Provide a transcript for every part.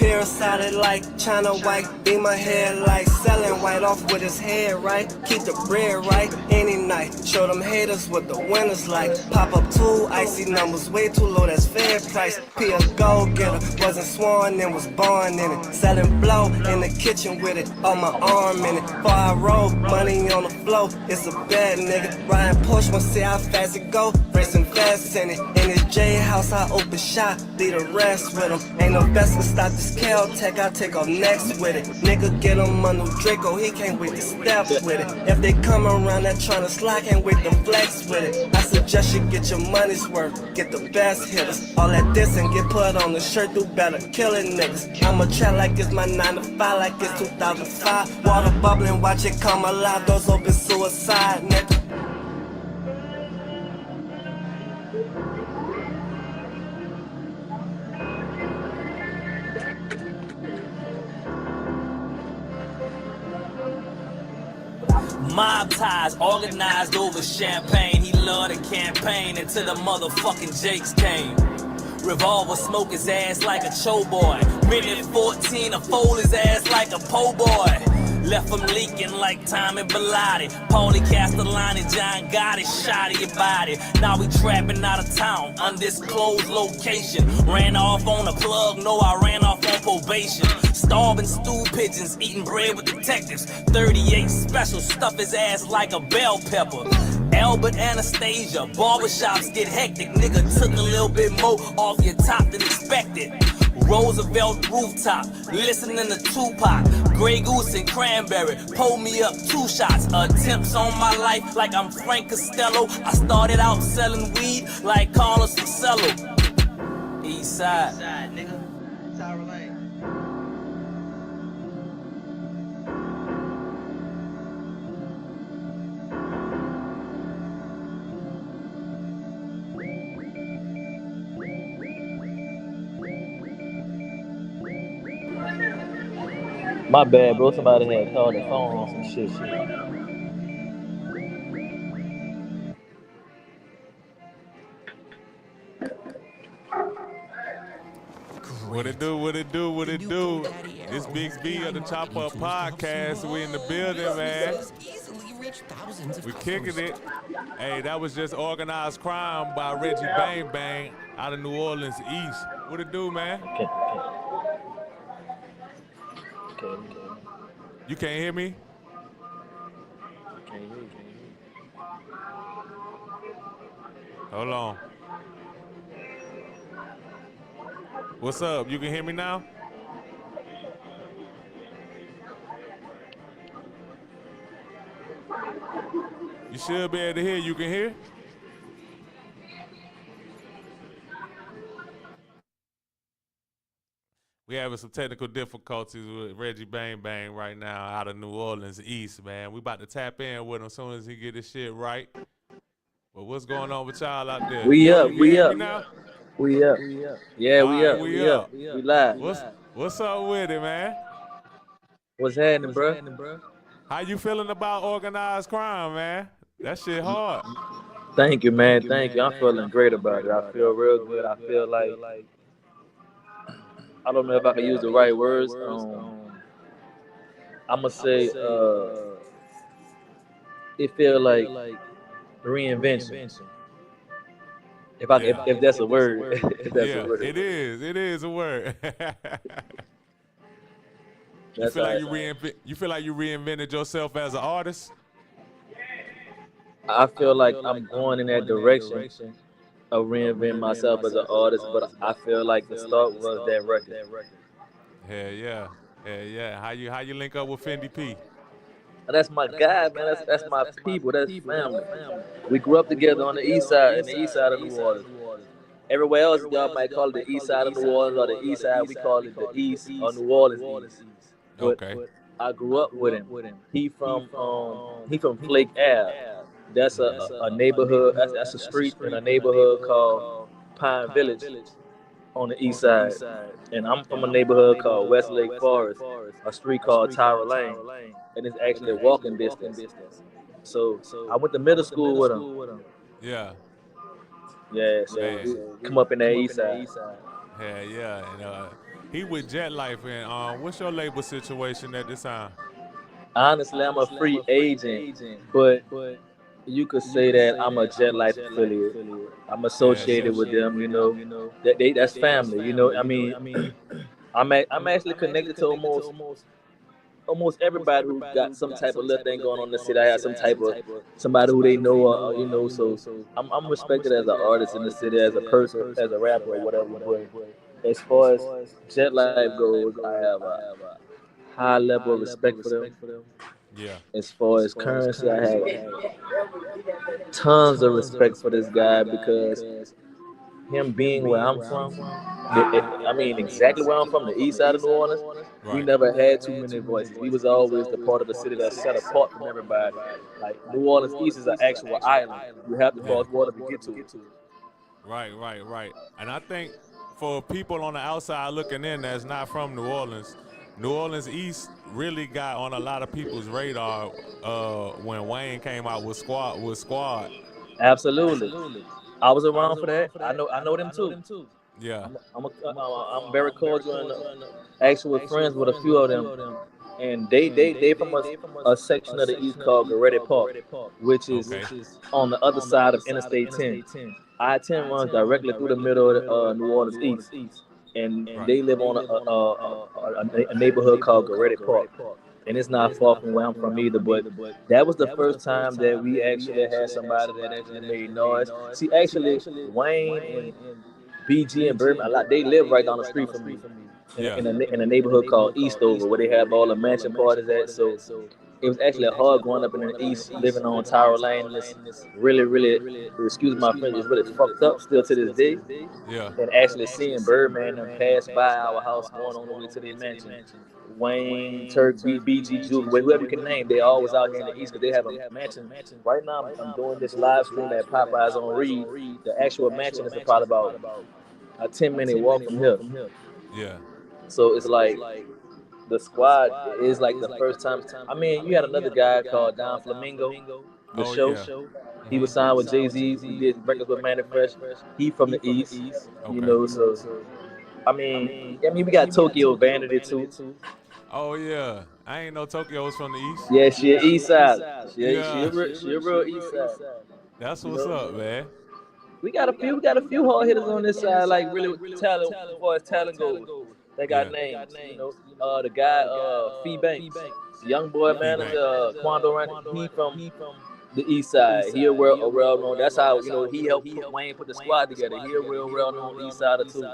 Parasitic like China white, be my head like selling white off with his head right. Keep the bread right any night. Show them haters what the winners like. Pop up two icy numbers, way too low, that's fair price. P a go getter, wasn't sworn and was born in it. Selling blow in the kitchen with it, on my arm in it. Before I roll, money on the flow, it's a bad nigga. Riding Porsche, wanna see how fast it go, racing fast in it. In his J house, I open shop, leave the rest with him. Ain't no best to stop this Caltech, I take off next with it. Nigga get him a new Draco, he can't wait to step with it. If they come around that tryna slide, can't wait to flex with it. I suggest you get your money's worth, get the best hitters. All that diss and get put on the shirt, do better, killing niggas. I'ma trap like it's my 9 to 5, like it's 2005. Water bubbling, watch it come alive, doors open, suicide, nigga. Mob ties organized over champagne. He loved the campaign until the motherfucking Jakes came. Revolver smoke his ass like a cho boy. Minute 14 to fold his ass like a po boy. Left him leaking like Tommy Bilotti. Paulie Castellani, John Gotti shot at your body. Now we trapping out of town, undisclosed location. Ran off on a plug, no I ran off on probation. Starving stool pigeons, eating bread with detectives. 38 special, stuff his ass like a bell pepper. Albert Anastasia, barbershops get hectic. Nigga took a little bit more off your top than expected. Roosevelt rooftop, listening to Tupac. Grey Goose and Cranberry, pull me up 2 shots. Attempts on my life like I'm Frank Costello. I started out selling weed like Carlos Marcello. East side. Nigga. Tower Lane. My bad, bro. Somebody had called their phone on some shit. What it do, what it do, what it do? This Big B of the Chop Up Podcast. We in the building, man. We kicking it. Hey, that was just Organized Crime by Reggi Bang Bang out of New Orleans East. What it do, man? Okay. You can't hear me? Can't hear you. Hold on. What's up? You can hear me now? You should be able to hear. You can hear? We having some technical difficulties with Reggi Bang Bang right now out of New Orleans East, man. We about to tap in with him as soon as he get his shit right. But what's going on with y'all out there? We up. Yeah, We up. We up. We live. What's up with it, man? What's happening, bro? How you feeling about organized crime, man? That shit hard. Thank you, man. Thank you. I'm feeling great about it. I feel real good. I feel like, I don't know if I can use the right words. I'm gonna say it feel like reinvention. If that's a word. If that's a word. It is a word. You feel like you reinvented yourself as an artist? I feel like I'm going in that direction of reinventing myself as an artist, but I feel like the start was that record. Hell yeah. How you link up with Fendi P? That's my guy, man. That's my people. That's family. We grew up together on the east side, in the east side of New Orleans. Everywhere else, y'all might call it the east side of New Orleans or the east side. We call it the east or New Orleans East. Okay. I grew up with him. He from Flake Ave. That's a neighborhood. That's a street in a neighborhood called Pine Village on the east side. And I'm from a neighborhood called Westlake Forest, a street called Tower Lane, and it's actually walking distance. So I went to middle school with him. Yeah. Yeah, so we come up in that east side. Yeah. And he with Jet Life. And what's your label situation at this time? Honestly, I'm a free agent, but you could say that I'm a Jet Life affiliate. I'm Yeah, associated with them, you know. That's family, you know. I mean, I'm actually connected to almost everybody who got some type of little thing going on in the city. I have some type of somebody who they know, you know. So I'm respected as an artist in the city, as a person, as a rapper or whatever. But as far as Jet Life goes, I have a high level of respect for them. yeah. As far as currency, I have tons of respect for this guy because him being where I'm from, I mean exactly where I'm from, the east side of New Orleans, we Right. never had too many voices. We was always the part of the city that's set apart from everybody. Like New Orleans East is an actual island. You have to Yeah. cross water to get to it. Right. And I think for people on the outside looking in that's not from New Orleans East really got on a lot of people's radar when Wayne came out with Squad. Absolutely. I was around for that. I know them too. Yeah. I'm very cordial and actually friends with a few of them, and they from a section of the East called Goretti Park, which is Okay. on the other side of Interstate 10. I-10 runs directly through the middle of New Orleans East, and Right. they live on a neighborhood called Goretti Park, and it's not far from where I'm from either. But that was the first time that we actually had somebody that actually made noise. See, actually, Wayne and BG and Birdman, a lot, they live right down the street from me Yeah. in a neighborhood called Eastover, where they have all the mansion parties at. So it was actually hard growing up in the East, living on Tower Lane. And it's really, excuse my French, it's really fucked up still to this day. Yeah. And actually seeing Birdman and pass by our house going on the way to their mansion. Wayne, Turk, BG, Juke, whoever you can name, they always out here in the East because they have a mansion. Right now, I'm doing this live stream at Popeyes on Reed. The actual mansion is probably about a 10-minute walk from here. Yeah. So it's like the squad is like the first time. I mean, you had another guy called Don Flamingo, the Oh show. yeah. He was signed with Jay-Z. We did records with Manny Fresh. He from the East, you Okay. know. So I mean, we got Tokyo Vanity too. Oh yeah. I ain't know Tokyo was from the East. Yeah, she a East Side. Yeah. She a real East Side. That's You what's know, up, man. we got a few hard hitters on this side, like really talent as far as talent goes. They got Yeah. names, you know. The guy, Fee Banks, young boy Feedback. manager, Quando Rankin. He from the East Side. He a real known. That's how he helped Wayne put the squad together. He a real known East Sider too.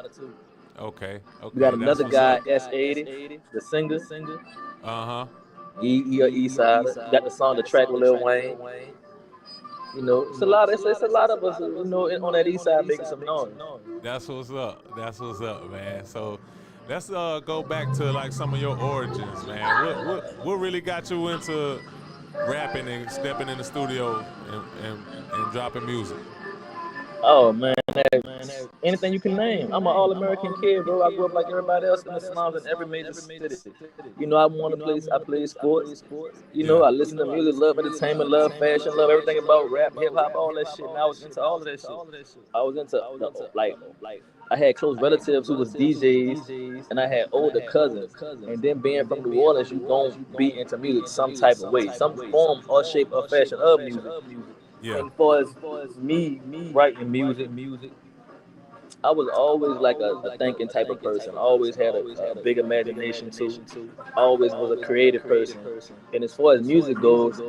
Okay. We got Okay. That's another what's guy, up. S80, the singer. Uh-huh. He a East Sider. Got the song, the track with Lil Wayne. You know, it's a lot of us, you know, on that East Side making some noise. That's what's up. That's what's up, man. So let's go back to like some of your origins, man. What really got you into rapping and stepping in the studio and dropping music? Oh man, anything you can name. I'm an all-American kid, bro. I grew up like everybody else in the slums in every major city. You know, I played sports. You know, Yeah. I listen to music, love entertainment, love fashion, love everything about rap, hip hop, all that shit. And I was into all of that shit. I was into like I had close relatives who was DJs, and I had older cousins. And then being from New Orleans, you gon' be into music some type of way, some form or shape or fashion of music. Yeah. And as far as me writing music, I was always like a thinking type of person. I always had a big imagination too. Always was a creative person. And as far as music goes,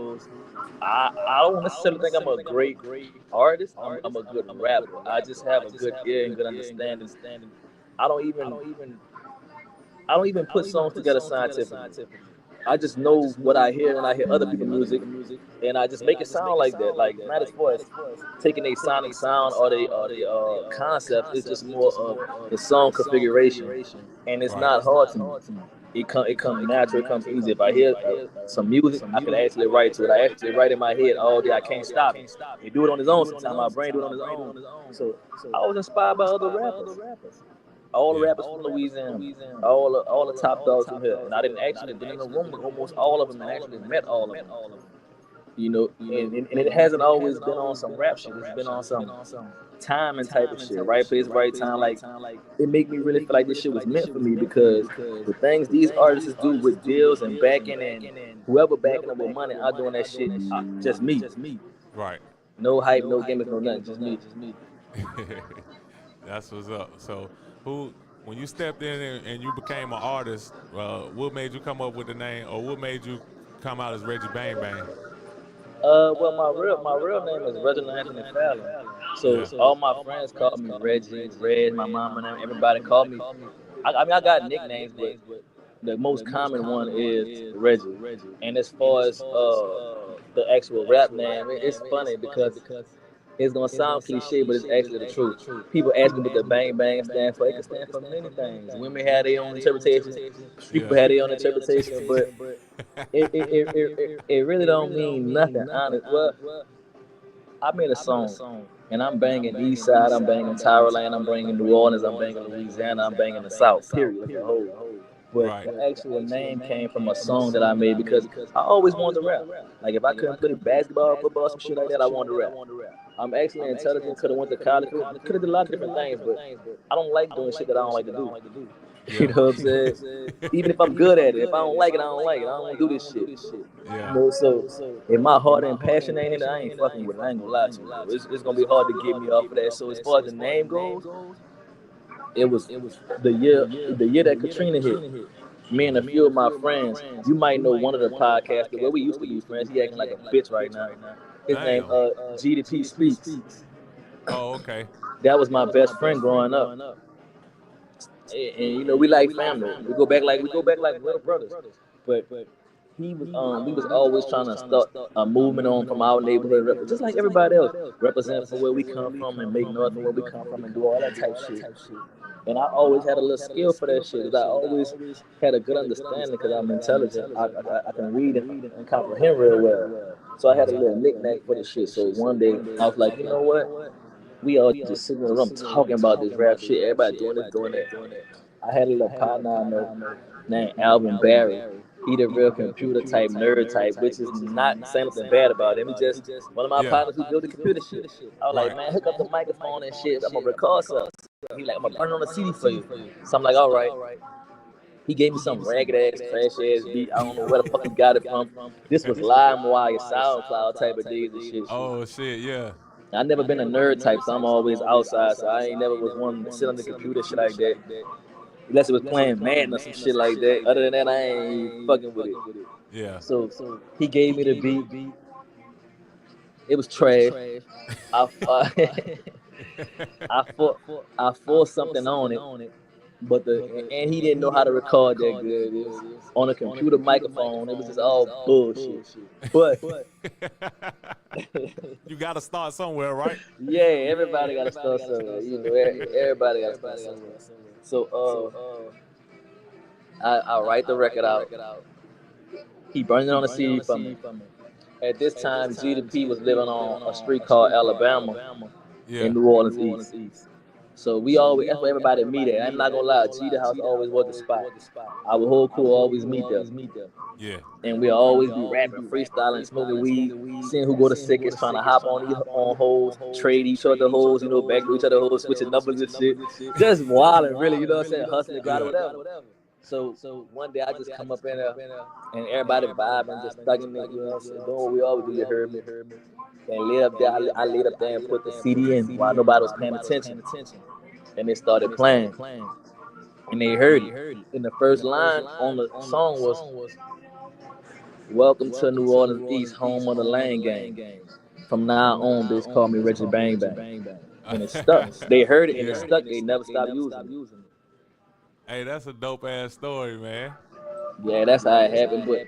I don't necessarily think I'm a great artist. I'm a good rapper. I just have a good ear and good understanding. I don't even I don't even put songs together scientifically. I just know what I hear when I hear other people's music, and I just make it sound like that. Like not as far as taking a sonic sound or the concepts. It's just more of the song configuration, and it's Right. not hard to me. It comes natural. It comes easy. If I hear some music, I can actually write to it. I actually write in my head all day. I can't stop it. They do it on his own sometimes. My brain do it on his own. So I was inspired by other rappers. All the Yeah. rappers from Louisiana, all the top dogs from here, and I didn't actually been in a room with almost all of them and actually met all of them. You know, and it hasn't always been on some rap shit. It's been on some timing type of shit, right place, right time. Like it make me really feel like this shit was meant for me because the things these artists do with deals and backing and whoever backing them with money, I'm doing that shit just me. Right. No hype, no gimmicks, no nothing, just me. That's what's up. So, when you stepped in and you became an artist, what made you come up with the name, or what made you come out as Reggie Bang Bang? Well, my real name is Reginald Anthony Fallon. So Yeah. all my friends call me Reggie, Red, my mom and them, everybody call me. I mean, I got nicknames, but the most common one is Reggie. And as far as the actual rap name, it's funny because it's gonna sound cliche, but it's actually the truth. People ask me what the bang bang stand for. It can stand for many things. Women have their own interpretation. People have their own interpretation, but it really don't mean nothing. Honest. Well, I made a song, and I'm banging East Side, I'm banging Tyroland, I'm banging New Orleans, I'm banging Louisiana, I'm banging the South. Period. Like the whole. But Right. the actual name came from a song that I made because I always wanted to rap. Like if I couldn't play basketball, football, some shit like that, I wanted to rap. I'm actually intelligent, could have went to college, could have did a lot of different things, but I don't like doing shit that I don't like to do. Yeah. You know what I'm saying? Even if I'm good at it, if I don't like it, I don't like it. I don't want to do this shit. Yeah. You know, so if my heart and passion ain't in it, I ain't fucking with it. I ain't gonna lie to you, bro. It's gonna be hard to get me off of that. So as far as the name goes, it was the year that Katrina hit. Me and a few of my friends, you might know one of the podcasters. Well, we used to be friends. He acting like a bitch right now. His name Damn. GDP Speaks. Oh, okay. That was my best friend growing up. And you know we like family. We go back like little brothers. But we was always trying to start a movement on from our neighborhood, just like everybody else, represent from where we come from and make noise from where we come from and do all that type shit. And I always had a little skill for that shit, because I always had a good understanding because I'm intelligent. I can read and comprehend real well. So I had a little knick-knack for the shit. So one day I was like, you know what? We all just sitting in the room talking about this rap shit. Everybody doing this, doing that. I had a little partner I know named Alvin Barry. He the real computer type, nerd type, which is not saying nothing bad about him. He just one of my Yeah. partners who built the computer shit. I was like, Right. man, hook up the microphone and shit. I'm gonna record something. He like, I'm gonna burn it on a CD for you. So I'm like, all right. He gave me some ragged ass, trash ass beat. I don't know where the fuck he got it from. This was LimeWire, SoundCloud type of days and shit. Oh shit. Yeah. I never been a nerd type, so I'm always outside. So I ain't never was one to sit on the computer shit like that. Unless it was playing Madden or some shit like that. Other than that, I ain't fucking with it. Yeah. So he gave me the beat. It was trash. I I forced something on it, but and he didn't know how to record that good. It was on a computer microphone. It was just all bullshit. But You gotta start somewhere, right? yeah, everybody gotta start somewhere. You know, everybody gotta start somewhere. So I write the record out. He burned it on a CD for me. At this time, GDP was living on a street called Alabama Yeah. in New Orleans East. So that's where everybody meet at. I'm not gonna lie, G the house always was the spot. Our whole crew always meet there. Yeah. And we'll always be rapping, freestyling, smoking weed, seeing who go the sickest, trying to hop on hoes, trade each other hoes, you know, back to each other hoes, switching numbers and shit. Just wilding, really, you know what I'm saying? Hustling, grinding, whatever. So one day I just come up in there and everybody vibing, just thugging it, you know what I'm saying? Doing what we always do, you heard me. And laid up there, I laid up there and put the CD in while nobody was paying attention. And they started playing. And they heard it. And the first line on the song was, "Welcome to New Orleans East, home of the Lane Gang. From now on, bitch, call me Reggie Bang Bang." And it stuck. They heard it and it stuck. They never stopped using it. Hey, that's a dope ass story, man. Yeah, that's how it happened. But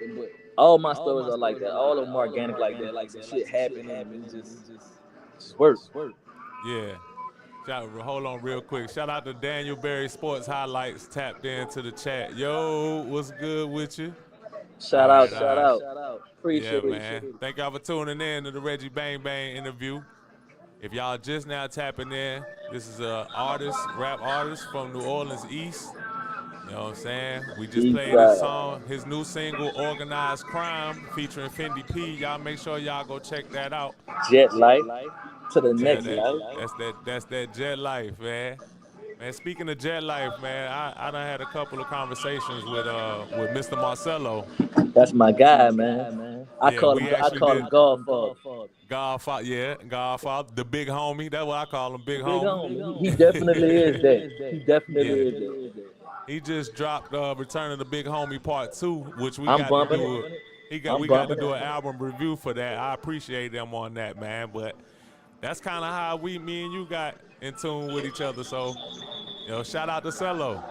all my stories are like that. All of them are organic like that. Like some shit happened and it just works. Yeah. Hold on real quick. Shout out to Daniel Berry Sports Highlights tapped into the chat. Yo, what's good with you? Shout out. Appreciate Yeah, it. man. Thank y'all for tuning in to the Reggie Bang Bang interview. If y'all just now tapping in, this is a rap artist from New Orleans East. You know what I'm saying? We just East played his side. song, his new single, Organized Crime, featuring Fendi P. Y'all make sure y'all go check that out. Jet life to the Yeah, next life. that's that jet life, man. Man, speaking of jet life, man, I done had a couple of conversations with Mr. Marcello. That's my guy, man. I Yeah, call we him I actually call him did Godfather. Godfather, yeah, Godfather, the big homie. That's what I call him, big Big homie. homie. He definitely is that. He definitely Yeah. is that. He just dropped Return of the Big Homie Part 2, which we I'm got to bumping do. it. We I'm got to bumping do it. an album review for that. I appreciate them on that, man. But that's kind of how me and you got in tune with each other. So, shout out to Cello.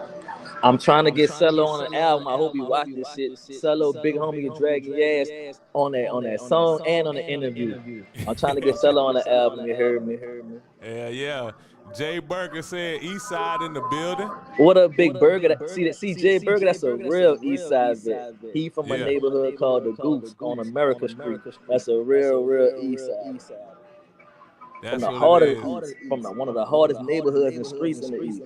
I'm trying to get Cello on an album. I hope you watch this shit. Cello, big homie, can drag your ass on that song and on the interview. I'm trying to get Cello on the album. You heard me? Yeah. Jay Burger said East Side in the building. What up, Big Burger? See Jay Burger, that's a real East Side vet. He from a Yeah. neighborhood called the Goose on America Street. That's a real East Side. From That's the what it hardest, is. from one of the hardest neighborhoods and streets in the East.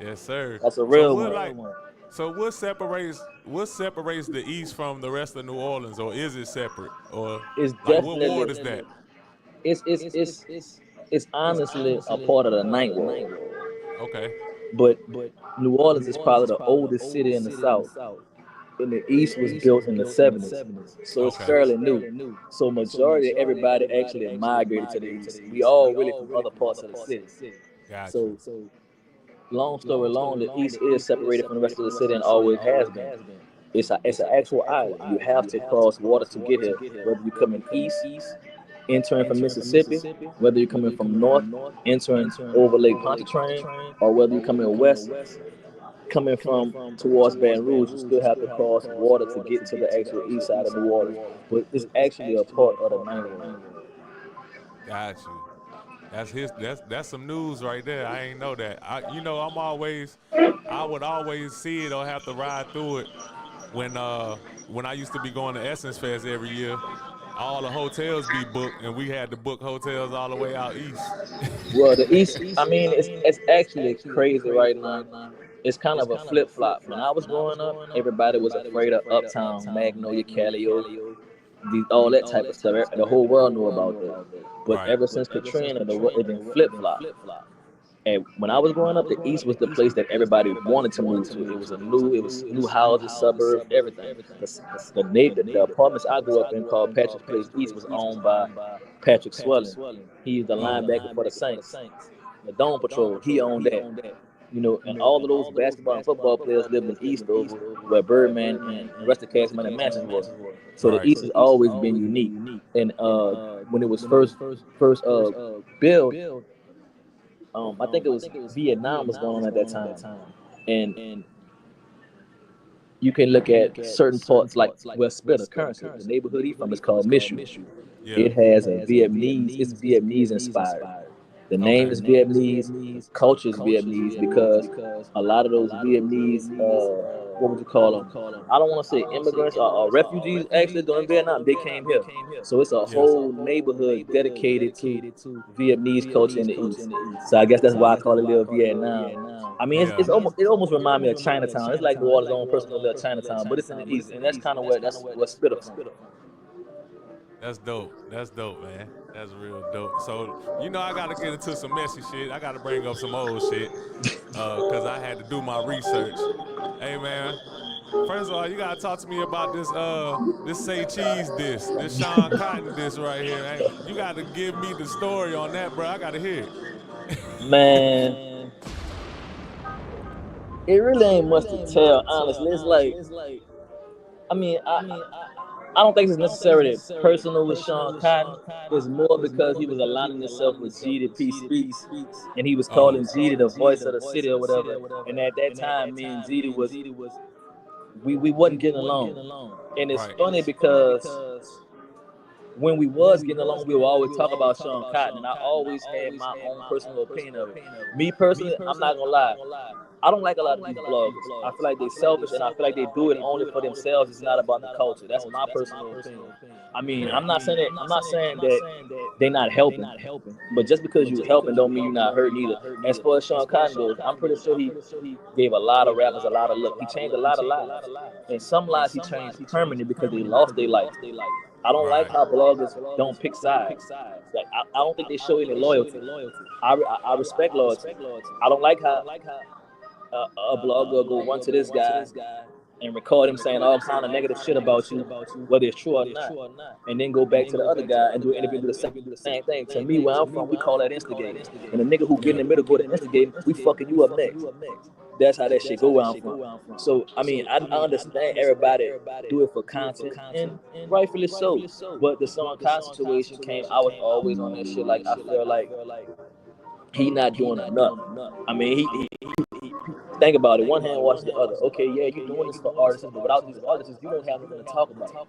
Yes, sir. That's a So real one. what separates the East from the rest of New Orleans, or is it separate? Or It's like what definitely ward is that? it's honestly a part of the Ninth Ward. Okay. But New Orleans is probably the oldest city in the South. And the East was built in the 70s. So it's Okay. fairly new. So majority of everybody actually migrated to the East. We all really from other parts of the city. Gotcha. So long story long, the East is separated from the rest of the city and always has been. It's an actual island. You have to cross water to get here, whether you're coming east, entering from Mississippi, whether you're coming from north, entering over Lake Pontchartrain, or whether you're coming west, coming from towards Baton Rouge, you still have to cross water to get to the actual east side of New Orleans. But it's actually a part of the Ninth Ward. Got you. That's some news right there. I ain't know that. I would always see it or have to ride through it when I used to be going to Essence Fest every year. All the hotels be booked, and we had to book hotels all the way out east. Well, the East, I mean, it's actually crazy right now. It's kind of a flip flop. When I was growing up, everybody was afraid of Uptown, Magnolia, Calio, all that type of stuff. The whole world knew about that. But Right. ever since Katrina, it been flip flop. And when I was growing up, the East was the place that everybody wanted to move to. It was new houses, suburbs, everything. The apartments I grew up in called Patrick's Place East was owned by Patrick Swelling. He's the linebacker for the Saints. The Dome Patrol, he owned that. And all of those basketball and football players lived in East over where Birdman and the rest of the cast man and Mansions was. So the Right. East has always been unique. And when it was first built, I think it was Vietnam was going on at that time, and you can look at certain parts like where Spitter currently, the neighborhood he's from is called Michoud. Yeah. It has it's Vietnamese inspired. The name is Vietnamese, the culture is Vietnamese because a lot of those Vietnamese, what would you call them? I don't want to say immigrants or refugees actually during Vietnam, they came here. So it's a whole neighborhood dedicated to Vietnamese culture in the East. So I guess that's why I call it Little Vietnam. I mean, it almost reminds me of Chinatown. It's like New Orleans' own personal little Chinatown, but it's in the East, and that's kind of where Spitter from. That's dope. That's dope, man. That's real dope. So, I got to get into some messy shit. I got to bring up some old shit because I had to do my research. Hey, man. First of all, you got to talk to me about this Say Cheese diss, this Sean Cotton diss right here. Hey, you got to give me the story on that, bro. I got to hear it. Man, it really ain't much to tell, honestly. It's like, I mean, I don't think it's necessarily personal with Sean Cotton. It's more because he was aligning himself with GDP Speaks, and he was calling GD the voice of the city or whatever. And at that time, me and GD we wasn't getting along. And it's funny because when we was getting along, we would always talk about Sean Cotton, and I always had my own personal opinion of it. Me personally, I'm not gonna lie. I don't like a lot of these bloggers. I feel like they're selfish, and I feel like they do it only for themselves. It's not about the culture. That's my personal opinion. I mean, I'm not saying that they're not helping, but just because you're helping don't mean you're not hurting either. As far as Sean Cotton goes, I'm pretty sure he gave a lot of rappers a lot of luck. He changed a lot of lives, and some lives he changed permanently because they lost their life. I don't like how bloggers don't pick sides. Like I don't think they show any loyalty. I respect loyalty. I don't like how a blogger go run to this guy and record him saying all kind of negative shit about you, whether it's true or not, and then go back to the other guy and do an interview and do the same thing. To me, where I'm from, we call that instigating. And the nigga who get in the middle go to instigating, we fucking you up next. That's how that shit go where I'm from. So, I mean, I understand everybody do it for content, and rightfully so. But the Sean Cotton situation came, I was always on that shit. Like, I feel like he not doing enough. I mean, he think about it. One hand washes the other. Okay, yeah, you're doing this for artists, but without these artists, you don't have nothing to talk about.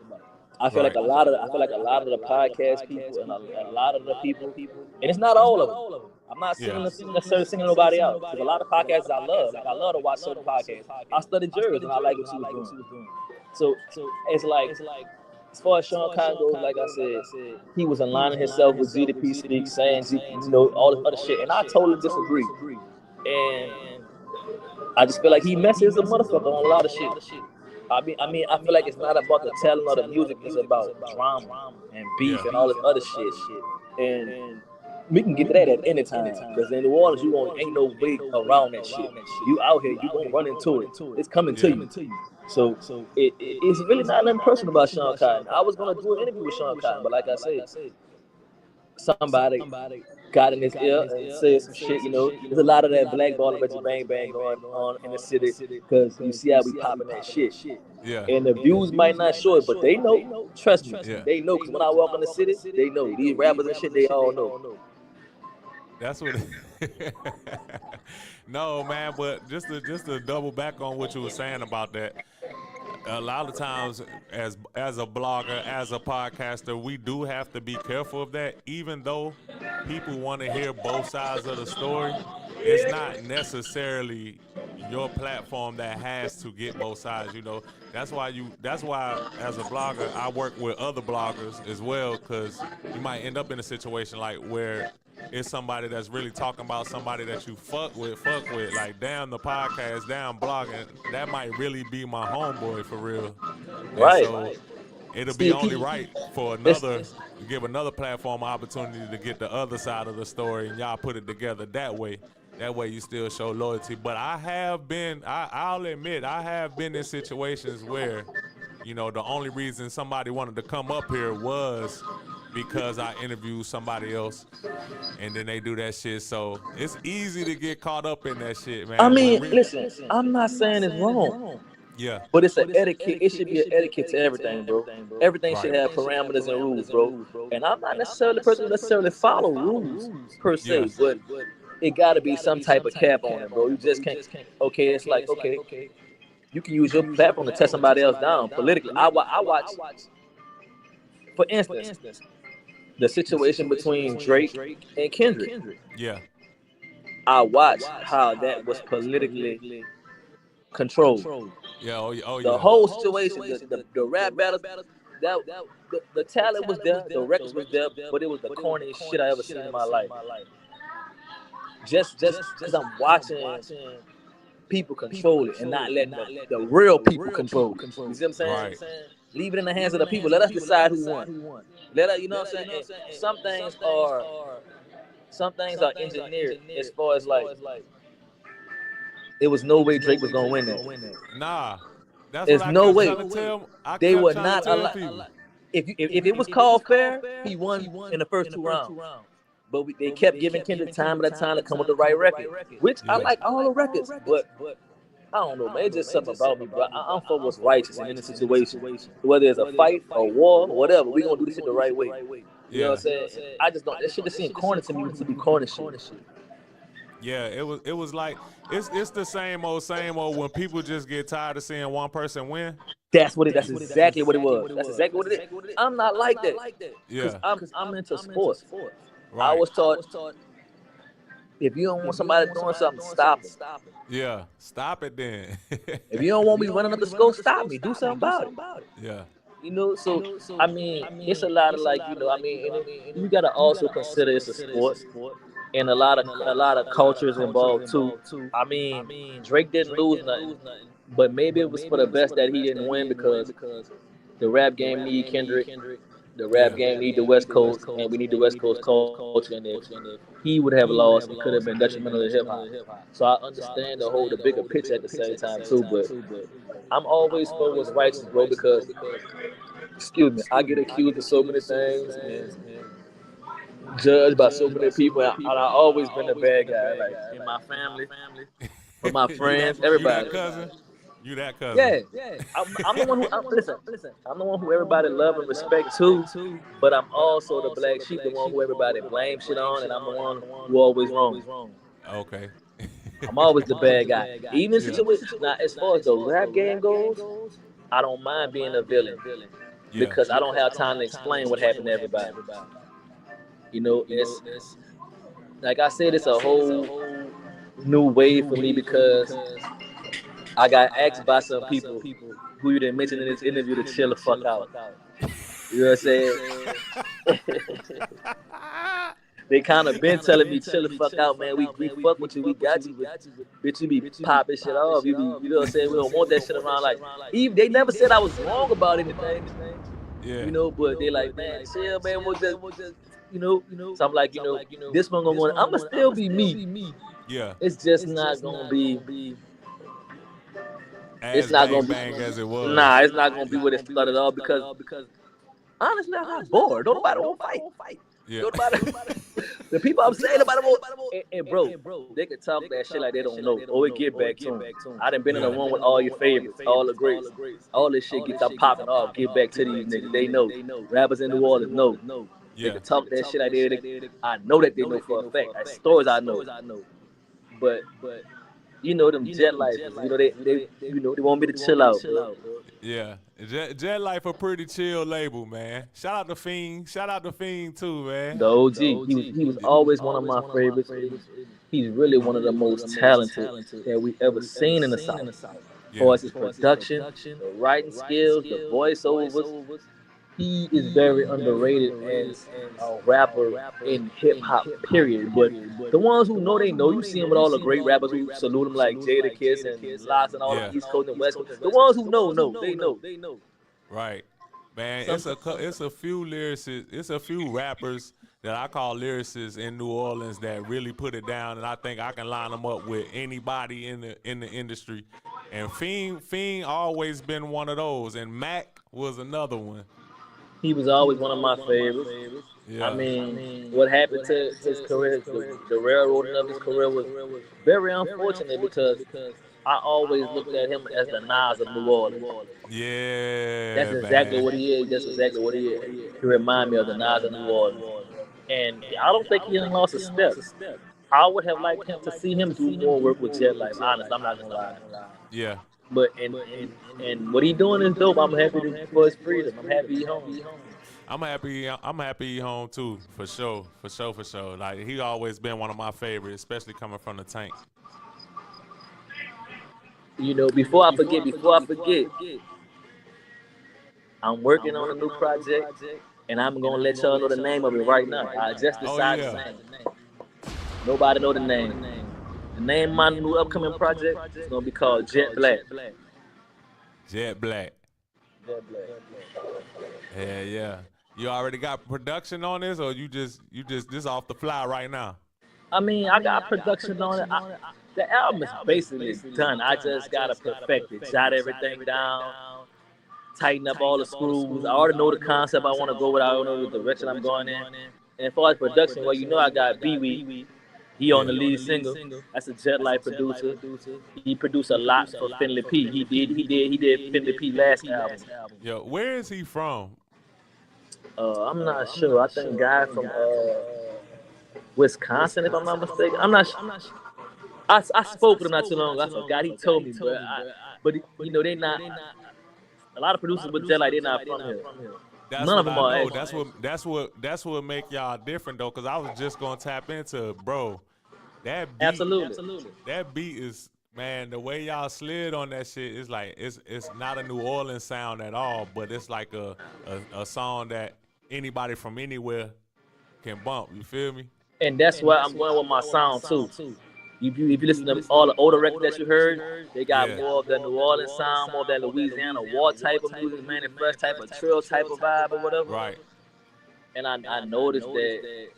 I feel like a lot of the podcast people and a lot of the people, and it's not all of them. I'm not necessarily singing nobody out. There's a lot of podcasts I love. Like I love to watch certain podcasts. I studied jurors and I like what she was doing. So it's like, as far as Sean Cotton goes, like I said, he was aligning himself with GDP Speak, saying, all this other shit, and I totally disagree. And I just feel like he messes a motherfucker on a lot of shit. I mean, I feel like it's not about the talent or the music. It's about drama and beef and all this other shit. And we can get to that at any time. Because in New Orleans, ain't no way around that shit. You out here, you gonna run into it. It's coming to you. So it's really not nothing personal about Sean Cotton. I was gonna do an interview with Sean Cotton, but like I said, somebody got in his ear and said some shit, There's a lot of that blackballing Reggi Bang Bang going on in the city because you see how we popping that shit. Yeah. And the views might not show it, but they know. Trust me. Yeah. They know, because when I walk in the city, they know. These rappers and shit, they all know. That's what No, man, but just to double back on what you were saying about that, a lot of times as a blogger, as a podcaster, we do have to be careful of that. Even though people want to hear both sides of the story, it's not necessarily your platform that has to get both sides. That's why as a blogger, I work with other bloggers as well, because you might end up in a situation like where it's somebody that's really talking about somebody that you fuck with, like damn the podcast, damn blogging, that might really be my homeboy for real. Right. So it'll be only right for give another platform opportunity to get the other side of the story, and y'all put it together that way. That way you still show loyalty. But I'll admit, I have been in situations where, the only reason somebody wanted to come up here was because I interviewed somebody else, and then they do that shit. So it's easy to get caught up in that shit, man. I mean, listen, I'm not saying it's wrong. Yeah. But it's an etiquette. It should be an etiquette to everything, bro. Everything should have parameters and rules, bro. And I'm not necessarily the person who necessarily follow rules per se, but it got to be some type of cap on it, bro. You just can't. Okay, it's like, okay, you can use your platform to tear somebody else down politically. I watch, for instance, the situation between Drake and Kendrick. Yeah. I watched how that was politically controlled. Yeah, the whole situation, the rap battles, the talent was there, the records was there, but it was the corniest shit I ever seen in my life. Just because I'm watching people control it and not letting the real people control it. You see what I'm saying? Right. Leave it in the hands of the people. Let us decide who won. Let us, you know what I'm saying? And some things are engineered as far as like, it was no way Drake was gonna win that. Nah, there's no way. They were not allowed. If it was called fair, he won in the first 2 rounds. But they kept giving Kendrick time at a time to come with the right record, which I like all the records. But I don't know, man. It's just something about me, bro. I'm for what's righteous and in a situation, whether it's a fight, a war, whatever. We gonna do this shit the right way. You know what I'm saying? I just don't. That shit just seems corny to me to be corny shit. Yeah, it was like it's the same old when people just get tired of seeing one person win. That's exactly what it was. That's exactly what it is. I'm not like that. Yeah. Because I'm into sports. Right. I was taught If you don't want somebody doing something, stop it. Yeah, stop it then. If you don't want me running up the score, stop me. Do something about it. Yeah. You know, so I mean, it's a lot of like, you know, I mean, and you gotta also consider it's a sport, and a lot of cultures involved too. I mean, Drake didn't lose nothing, but maybe it was for the best that he didn't win because the rap game need Kendrick, the rap Yeah. game need the West Coast, and we need the West Coast culture. And if he would have lost, it could have been detrimental to hip hop. So I understand the bigger picture at the same time too. But I'm always for what's righteous, bro, because excuse me, I get accused of so many things and judged by so many people, and I always been a bad guy, like in my family, with my friends, You that everybody. cousin? You that cousin? Yeah, I'm the one who listen. I'm the one who everybody love and respect too, but I'm also the black sheep, the one who everybody blame shit on, and I'm the one who always wrong. Okay. I'm always the bad guy, even in Yeah. situations. Now, as far as the rap game goes, I don't mind being a villain Yeah. because I don't have time to explain what happened to everybody. You know, it's like I said, it's a whole new way for me because I got asked by some people who you didn't mention in this interview to chill the fuck out. You know what I'm saying? They kind of been telling me chill the fuck out, man. We fuck with you, we got you, but bitch, you be popping shit off. You know what I'm saying? We don't want that shit around. Like, even they never said I was wrong about anything. Yeah. You know, but they like, man, chill, man. We'll just, you know. So I'm like, you know, this one gonna go. I'ma still be me. Yeah. It's just not gonna be. As It's not bang gonna be. bang as it was. Nah, it's not gonna be what it started off because honestly, I'm not bored. Don't nobody want to fight. Yeah. Don't nobody. The people I'm saying about it, and bro, they can talk that shit like they don't know. Or we get back to them. I done been in the one with all your favorites, all the greats. All this shit gets up popping off. Get back to these niggas. They know. Rappers in New Orleans know. They Yeah. can talk that shit like I know that they know for a fact. Like stories I know. But you know them jet lifers. You know they want me to chill out, bro. Yeah. Jet Life a pretty chill label, man. Shout out to Fiend. Shout out to Fiend too, man. The OG. He was always one of my favorites. He's really one of the most talented that we ever seen in the South. As far as his production, the writing skills, the voiceovers, he is very underrated as a rapper in hip hop, period. But the ones who know, they know. You see him with all the great rappers who salute him, like Jada Kiss and Lots and all Yeah. the East Coast and West Coast. The ones who know, they know. Right. Man, it's a few lyricists, it's a few rappers that I call lyricists in New Orleans that really put it down, and I think I can line them up with anybody in the industry. And Fiend always been one of those, and Mac was another one. He was always one of my favorites. Yeah. I mean, what happened to his career, the railroading of his career was very unfortunate because I always looked at him as the Nas of New Orleans. Yeah. That's exactly what he is. That's exactly what he is. He remind me of the Nas of New Orleans. And I don't think he done lost a step. I would have liked him to see him do more work with Jet Life. Honest, I'm not gonna lie. Yeah. But and what he doing is dope. I'm happy for his freedom. I'm happy he home. I'm happy he home too, for sure. Like, he always been one of my favorites, especially coming from the tank. You know, before I forget, I'm working on a new project, and I'm gonna let y'all know the name of it right now. I just decided the name. Nobody know the name. The name of my new upcoming project is gonna be called Jet Black. Jet Black. Yeah. You already got production on this, or you just this off the fly right now? I mean, I got production on it. The album is basically done. I just gotta perfect it, jot everything down, tighten up all the screws. I already know the concept I want to go with. I don't know the direction I'm going in. And as far as production, well, you know I got B-Wee. He on the lead single. That's a Jet Life producer. He produced a lot for Fendi P. He did Fendi P last album. Yo, where is he from? I'm not sure. I think guy from Wisconsin, if I'm not mistaken. I'm not sure. I spoke with him not too long ago. I forgot. He told me, but you know they not. A lot of producers with Jet Life, they're not from here. None of them are. That's what make y'all different though. Cause I was just gonna tap into, bro. That beat, Absolutely. that beat is, man, the way y'all slid on that shit is like it's not a New Orleans sound at all, but it's like a song that anybody from anywhere can bump. You feel me? And that's why I'm going with my sound too. If you listen to all the older records that you heard, they got Yeah. more of the New Orleans sound, more of that Louisiana war type of music, Manny Fresh type of trill type of vibe or whatever. Right. And I noticed that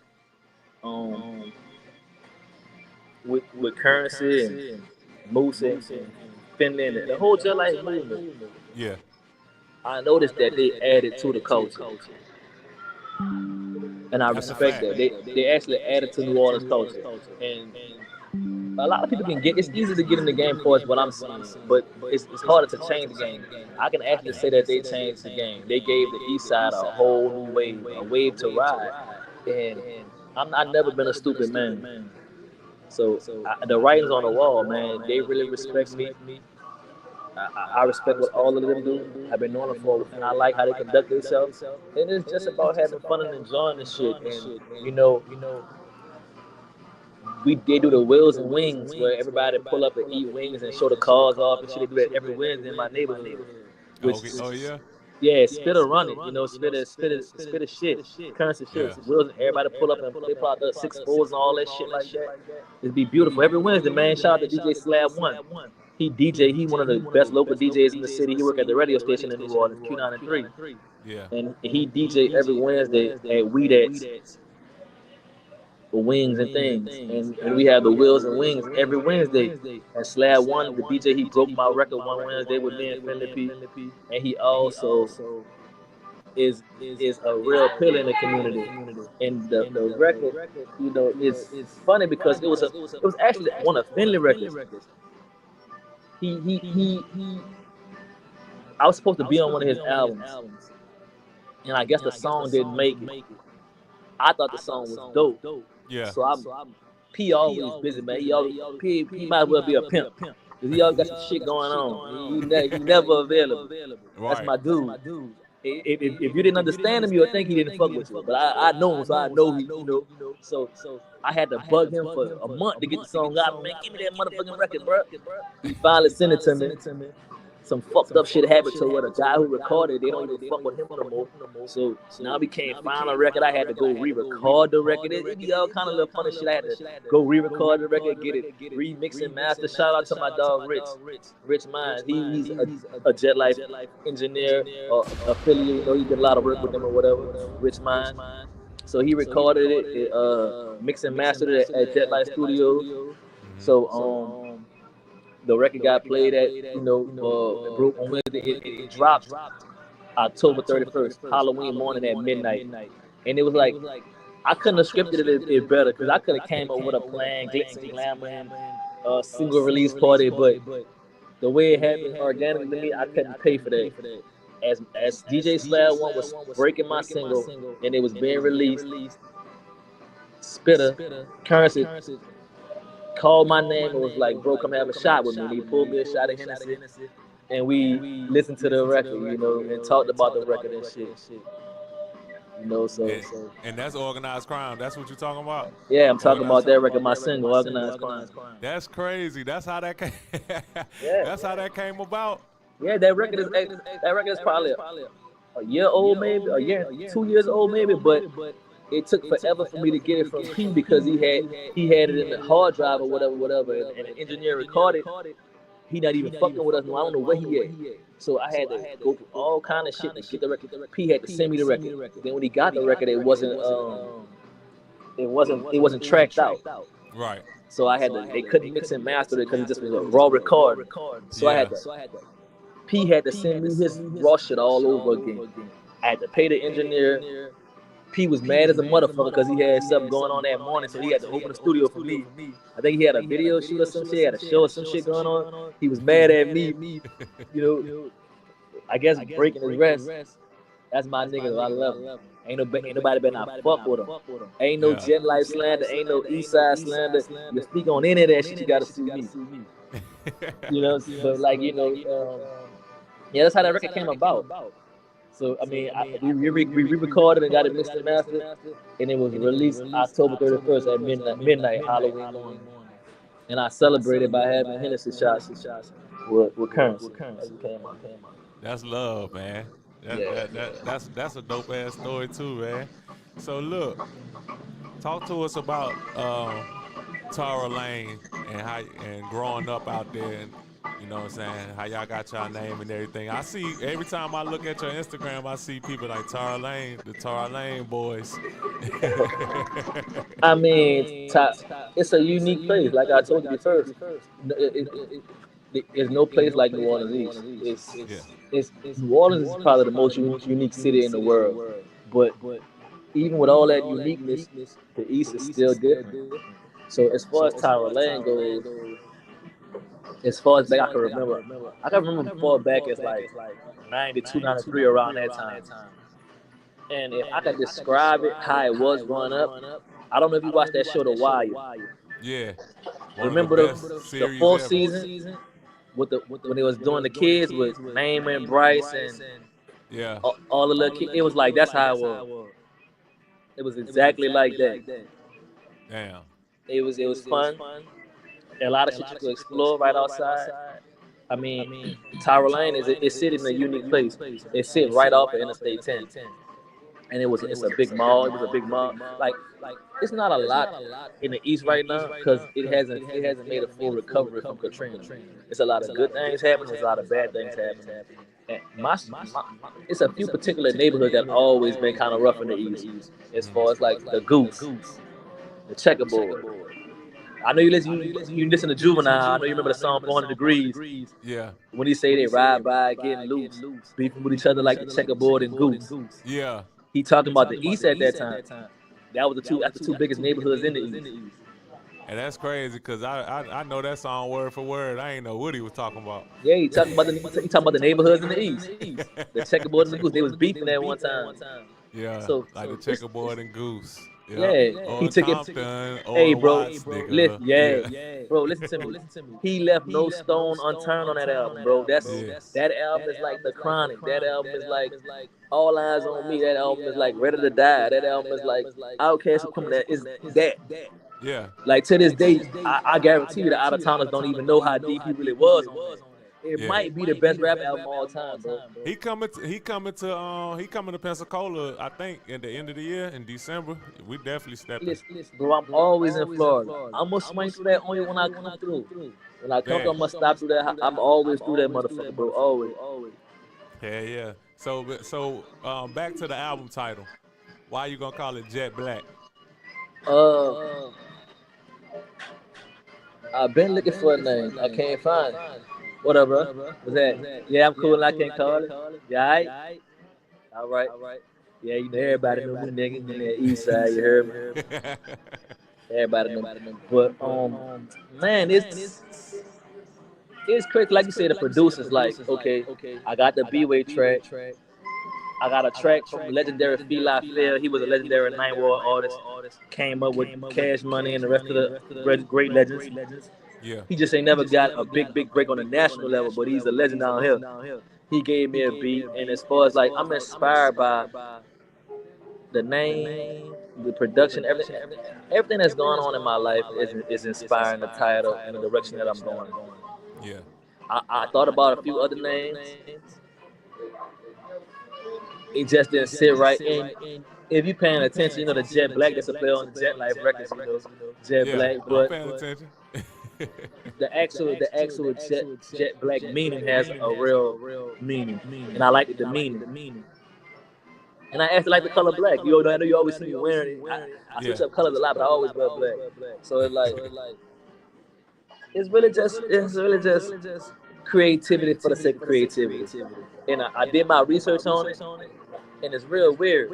um with Currency and Moose and Fendi and the whole Jet Life movement, Yeah. I noticed that they added to the culture. And I That's a respect fact. that. They actually added to New Orleans culture. And a lot of people can get, it's easy to get in the game for us, what I'm saying, but it's harder to change the game. I can actually say that they changed the game. They gave the East Side a whole new wave, a wave to ride. And I've never been a stupid man. So the writing's on the wall, man. They really respect me. I respect what all of them do. I've been knowing them for, and I like how they conduct themselves. And it's just about having fun and enjoying the shit. And they do the wheels and wings where everybody pull up and eat wings and show the cars off and shit. They do that every Wednesday in my neighborhood. Which, Okay. Oh yeah. yeah, Spitter run it, Spitter shit, Currency shit. Yeah. Wheels, everybody pull up and they pull out the 6-4s and all that shit like that. It'd be beautiful every Wednesday, man. Shout out to DJ Slab One. He one of the best local DJs in the city. He work at the radio station in New Orleans, Q93. Yeah. And he DJ every Wednesday at Weedats for wings and things. And we have the wheels and wings every Wednesday. And Slab One, the DJ, he broke my record one Wednesday with me and Fendi P. And he also is a real pillar in the community. And the record, it's funny because it was actually one of Finley records. I was supposed to be on one of his albums, and I guess the song didn't make it. I thought the song was dope. Yeah. So P always busy, man. He might as well be a pimp. Cause he always got some shit going on. He never available. Right. That's my dude. If you didn't understand him, you would think he didn't fuck with you. But I know him, so I know he, So I had to bug him for a month to get the song out. Man, give me that motherfucking record, bro. He finally sent it to me. Some fucked up shit happened to where the guy who recorded, they don't even fuck with him no more. So now we can't find a record. I had to go re-record the record. It be all kind of little funny shit. I had to go re-record the record, get it remix and master. Shout out to my dog Rich Mind. He's a Jet Life engineer or affiliate. He did a lot of work with them or whatever. Rich Mind. So he recorded it, mixed and mastered it at Jet Life Studios. So the record got played at, broke on Wednesday. It dropped October 31st, Halloween morning at midnight. And it was like, I couldn't have scripted it better because I could have came up with a plan, glitz and glamour, and single release party. But the way it happened organically to me, I couldn't pay for that. As DJ Slab One was breaking my single and it was being released, Spitter, Currency, called my name and was like, bro, come have a shot with me. And he pulled me a shot of Hennessy. And we listened to the record, and talked about the record and shit. And that's Organized Crime. That's what you're talking about? Yeah, I'm talking about that record, my single, Organized Crime. That's crazy. That's how that came. That's how that came about. Yeah, that record is probably a year old, maybe, 2 years old, maybe, but it took forever for me to get it from P because he had it in the hard drive or whatever, and the engineer recorded. He not even fucking with us. No, I don't know where he at. So I had to go through all kind of shit to get the record. P had to send me the record. Then when he got the record, it wasn't tracked out. Right. So they couldn't mix and master it because it just was a raw record. So I had to. P had to send me his raw shit all over again. I had to pay the engineer. P was mad as a motherfucker because he had something going on that morning, so he had to open the studio for me. I think he had a video shoot or some shit, had a show or some shit going on. He was mad at me, I guess breaking his rest. That's my nigga, I love him. Ain't nobody better not fuck with him. Ain't no Jet Life slander, ain't no East Side slander. You speak on any of that shit, you gotta sue me. But that's how that record came about. So I mean, we re-recorded and got it mixed and mastered, and it was released October 31st at midnight Halloween morning. And I celebrated by having Hennessy shots with currency as it came out. That's love, man. Yeah. That's a dope ass story too, man. So look, talk to us about Tara Lane and how and growing up out there, and you know what I'm saying, how y'all got y'all name and everything. I see every time I look at your Instagram, I see people like Tara Lane, the Tara Lane boys. I mean, it's a unique place. Like I told you first, there's no place like New Orleans East. Yeah. It's New Orleans is probably the most unique city in the world. But even with all that uniqueness, the East is still different. So as far as Tyra Lane goes, as far as back I can remember far back as like 92, 93 around that time. And if I could describe it how it was growing up, I don't know if you watched that show The Wire. Yeah. Remember the fourth season with when they was doing the kids with Naeem and Bryce and yeah, all the little kids. It was like that's how it was. It was exactly like that. Damn. It was fun. A lot of shit you could explore right outside. I mean, Tyra Lane is sitting in a unique place. It sit right off of Interstate 10. And it's a big mall. It was a big mall. Like it's not a lot in the East right now because it hasn't made a full recovery from Katrina. It's a lot of good things happening. There's a lot of bad things happening. And it's a few particular neighborhoods that always been kind of rough in the East. As far as like the Goose, the Checkerboard. I know you listen to Juvenile. I know you remember the song 400 Degrees. Yeah. When he say they ride by getting loose, beefing with each other like the Checkerboard and Goose. Yeah. He talking about the East at that time. That was the two biggest neighborhoods in the East. And that's crazy because I know that song word for word. I ain't know what he was talking about. Yeah, he talking about the neighborhoods in the East. The Checkerboard and the Goose. They was beefing at one time. Yeah. So like the Checkerboard and Goose. Yeah, he took Compton, it. Hey, bro, Watts, bro, listen to me. He left no stone unturned on that album, bro. That album is like The Chronic. That album is like All Eyes on Me. That album is like Ready to Die. That album is like Outkast Equipment. That is that. Yeah. Like to this day, I guarantee you the out of towners don't even know how deep he really was on that. It might be the best rap album of all time, bro. He coming to Pensacola, I think, at the end of the year in December. We definitely stepping. Listen, bro, I'm always in Florida. I'm gonna swing through that only when I come through. When I come through, I'm gonna stop through that. I'm always through that motherfucker, bro. Always. Yeah. So back to the album title. Why you gonna call it Jet Black? I've been looking for a name. I can't find it. What up, bro? What's that? Yeah, I'm cool and I can't call it. Yeah, all right. Yeah, you know, everybody know me, nigga, in that east side, you heard me? Everybody know me. But, man, it's crazy. Like you say, the producers, like, okay, I got the B-Way track. I got a track from legendary Fela Flair. He was a legendary Ninth Ward artist. Came up with Cash Money and the rest of the great legends. Yeah. He just ain't never got a big break on the national level, but he's a legend down here. He gave me a beat, and as far as like, I'm inspired by the name, the production, everything that's going on in my life is inspiring the title and the direction that I'm going. Yeah. I thought about a few other names. It just didn't sit right. And if you're paying attention, you know the Jet Black that's a play on the Jet Life Records, you know, Jet Black. But I'm paying attention. the actual jet black meaning has a real meaning, and I like the meaning. And I actually like the color black. I know you always see me wearing it. I switch up colors a lot, but I always wear black. So it's like it's really just creativity for the sake of creativity. And I did my research on it, and it's real weird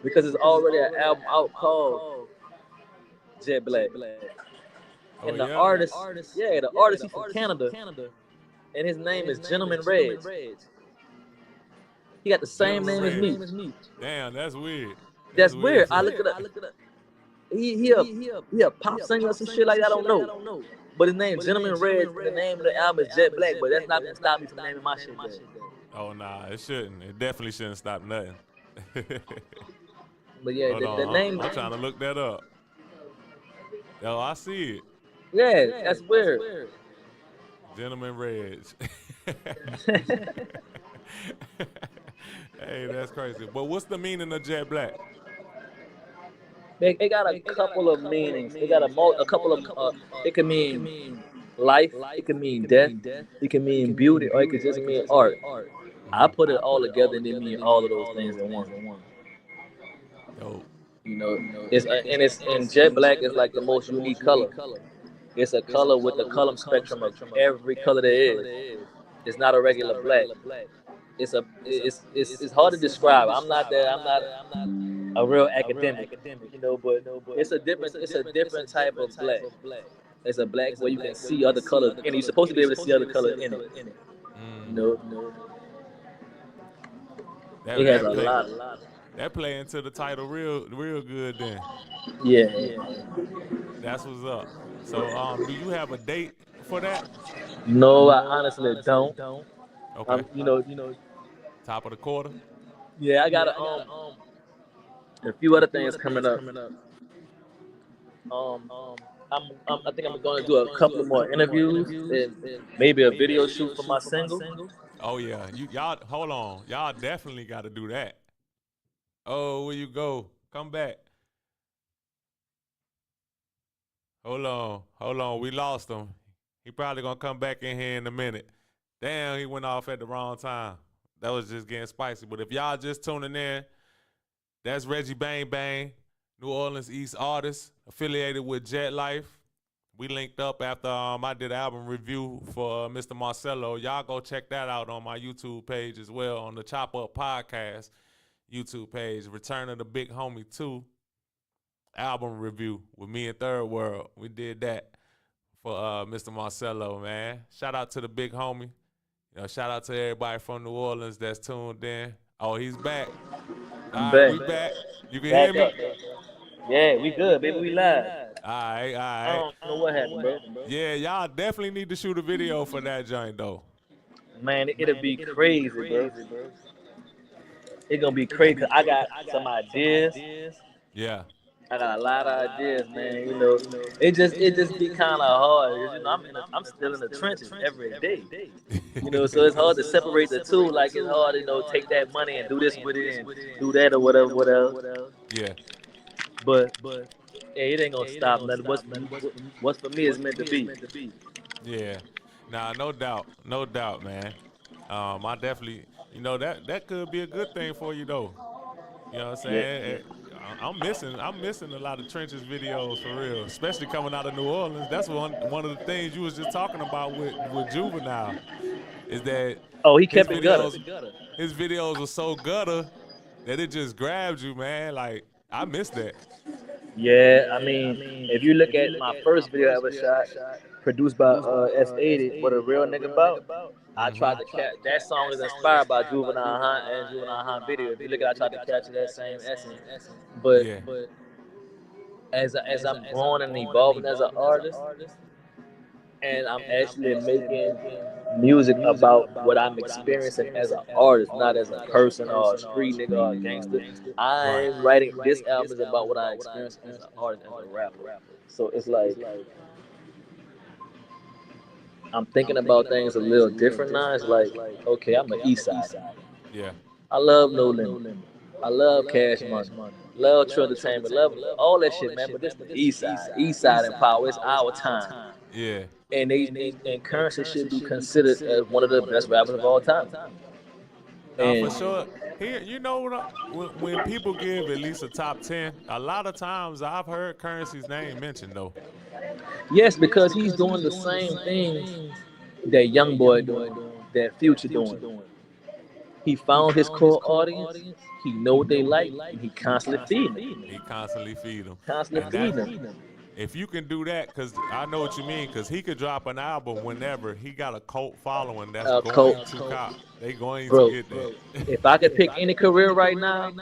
because it's already an album out called Jet Black. And the artist, he's from Canada, and his name is Gentleman Reg. He got the same name as me. Damn, that's weird. That's weird. I looked it up. He a pop singer or some shit like that. I don't know. But his name Gentleman Reg. The name of the album is Jet Black. But that's not gonna stop me from naming my shit. Oh nah, it shouldn't. It definitely shouldn't stop nothing. But yeah, Hold the on, name. I'm trying to look that up. Oh, I see it. Yeah, that's weird. Gentleman Reg. Hey, that's crazy. But what's the meaning of Jet Black? They got a couple of meanings. They got a couple of. It can mean life. It can mean death. It can mean beauty, or it could just mean art. I put it all together and it mean all of those things in one. Dope. You know, and jet black is like the most unique color. It's a color with the color spectrum of every color there is. It's not a regular black. It's hard to describe. I'm not a real academic, but it's a different type of black. It's a black where you can see other colors, and you're supposed to be able to see other colors in it. You know, That it has that a play lot. that play into the title real good then. Yeah. That's what's up. So do you have a date for that? No, I honestly don't. Okay. You know, Top of the quarter? yeah, I got a few other things coming up. Um, I think I'm going to do a couple of more interviews and maybe a video shoot for my single. Oh yeah. Y'all hold on. Y'all definitely gotta do that. Oh, where you go? Come back. Hold on. We lost him. He probably gonna come back in here in a minute. Damn, he went off at the wrong time. That was just getting spicy. But if y'all just tuning in, that's Reggie Bang Bang, New Orleans East artist, affiliated with Jet Life. We linked up after I did an album review for Mr. Marcello. Y'all go check that out on my YouTube page as well, on the Chop Up Podcast YouTube page. Return of the Big Homie 2 album review with me and Third World. We did that for Mr. Marcello, man. Shout out to the Big Homie. Shout out to everybody from New Orleans that's tuned in. Oh, he's back. All I'm right, back. we back. You can hear Back me? up. Yeah, we good, baby. We live. All right, all I right. don't know what happened, bro. Yeah, y'all definitely need to shoot a video for that joint, though. Man, it'll be crazy, bro. It's gonna be crazy. 'Cause I got some ideas. Yeah. I got a lot of ideas, man. It just be kind of hard. 'Cause, I'm still in the trenches every day. So it's hard to separate the two. Like it's hard to take that money and do this with it and do that or whatever. Yeah. But yeah, it ain't gonna stop nothing. What's for me is meant to be. Yeah. Nah, no doubt, man. I definitely, that could be a good thing for you though. You know what I'm Yeah. saying? I'm missing a lot of trenches videos for real, especially coming out of New Orleans. That's one of the things you was just talking about with Juvenile, is that Oh, he his kept it gutter. videos were so gutter that it just grabbed you, man. Like I missed that. Yeah, I mean, if you look at my first video I ever shot, produced by S80, What a Real Nigga About, I tried to catch that song is inspired by Juvenile Hunt and Juvenile Hunt video. If you look at it, I tried to capture that same essence. But Yeah. as I'm growing and evolving as an artist, and I'm actually making music about what I'm experiencing as an artist, not as a person or a street nigga or a gangster. Right. I'm writing this album is about what I experienced as an artist, as a rapper. So it's like I'm thinking about things a little different now. It's like, okay, I'm an East Side. Yeah. I love No Limit. I love Cash Money. Love True Entertainment. Love all that shit, man. But this the East Side. East Side and Power. It's our time. Yeah. And Currency should be considered as one of the best rappers of all time. Nah, for And sure. Here, when people give at least a top 10, a lot of times I've heard Currency's name mentioned though. yes, because he's doing the same things that Young Boy doing, that Future doing. He found his core audience. He know what they like, and he constantly feeding them. He constantly feed them, Constantly and that feeding them. if you can do that, because I know what you mean, because he could drop an album whenever. He got a cult following that's going to cop. They going Bro, to get that. if I could pick any career right now,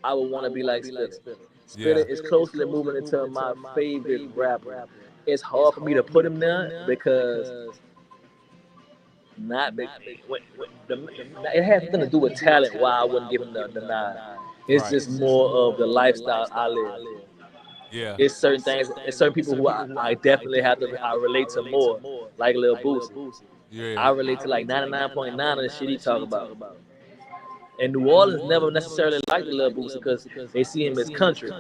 I would want to be like Spitter. Spitter is closely moving into my favorite rapper. It's hard for me to put him there because Not big. It has nothing to do with talent. Why I wouldn't give him the nod. It's Right. just more of the lifestyle I live. Yeah. It's certain things. It's certain people who I definitely have to. I relate to more, like Lil Boosie. Yeah. I relate to like 99.9 of the shit he talk about. And New Orleans never necessarily liked the Lil Boosie because they see him as country.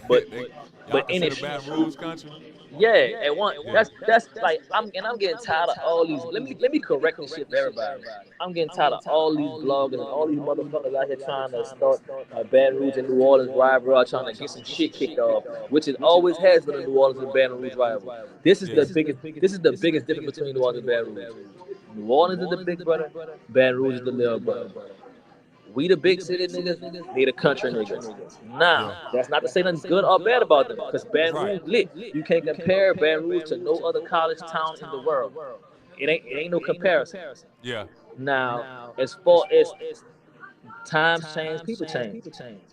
But Y'all in consider it, Baton Rouge country? yeah, at one Yeah. that's like I'm getting tired of all these. Let me correct this shit for everybody. I'm getting tired of all these bloggers and all these motherfuckers out here trying to start a Baton Rouge and New Orleans rivalry, trying to get some shit kicked off, which it always has been a New Orleans and Baton Rouge rivalry. This is Yeah. the biggest. This is the biggest difference between New Orleans and Baton Rouge. New Orleans is the big brother. Baton Rouge is the little brother. We the big city niggas, they the country niggas. Now, that's not to say nothing good or bad about them, because Baton Rouge lit. You can't compare Baton Rouge to no other college town in the world. It ain't no comparison. Yeah. Now, as far as times change, people change.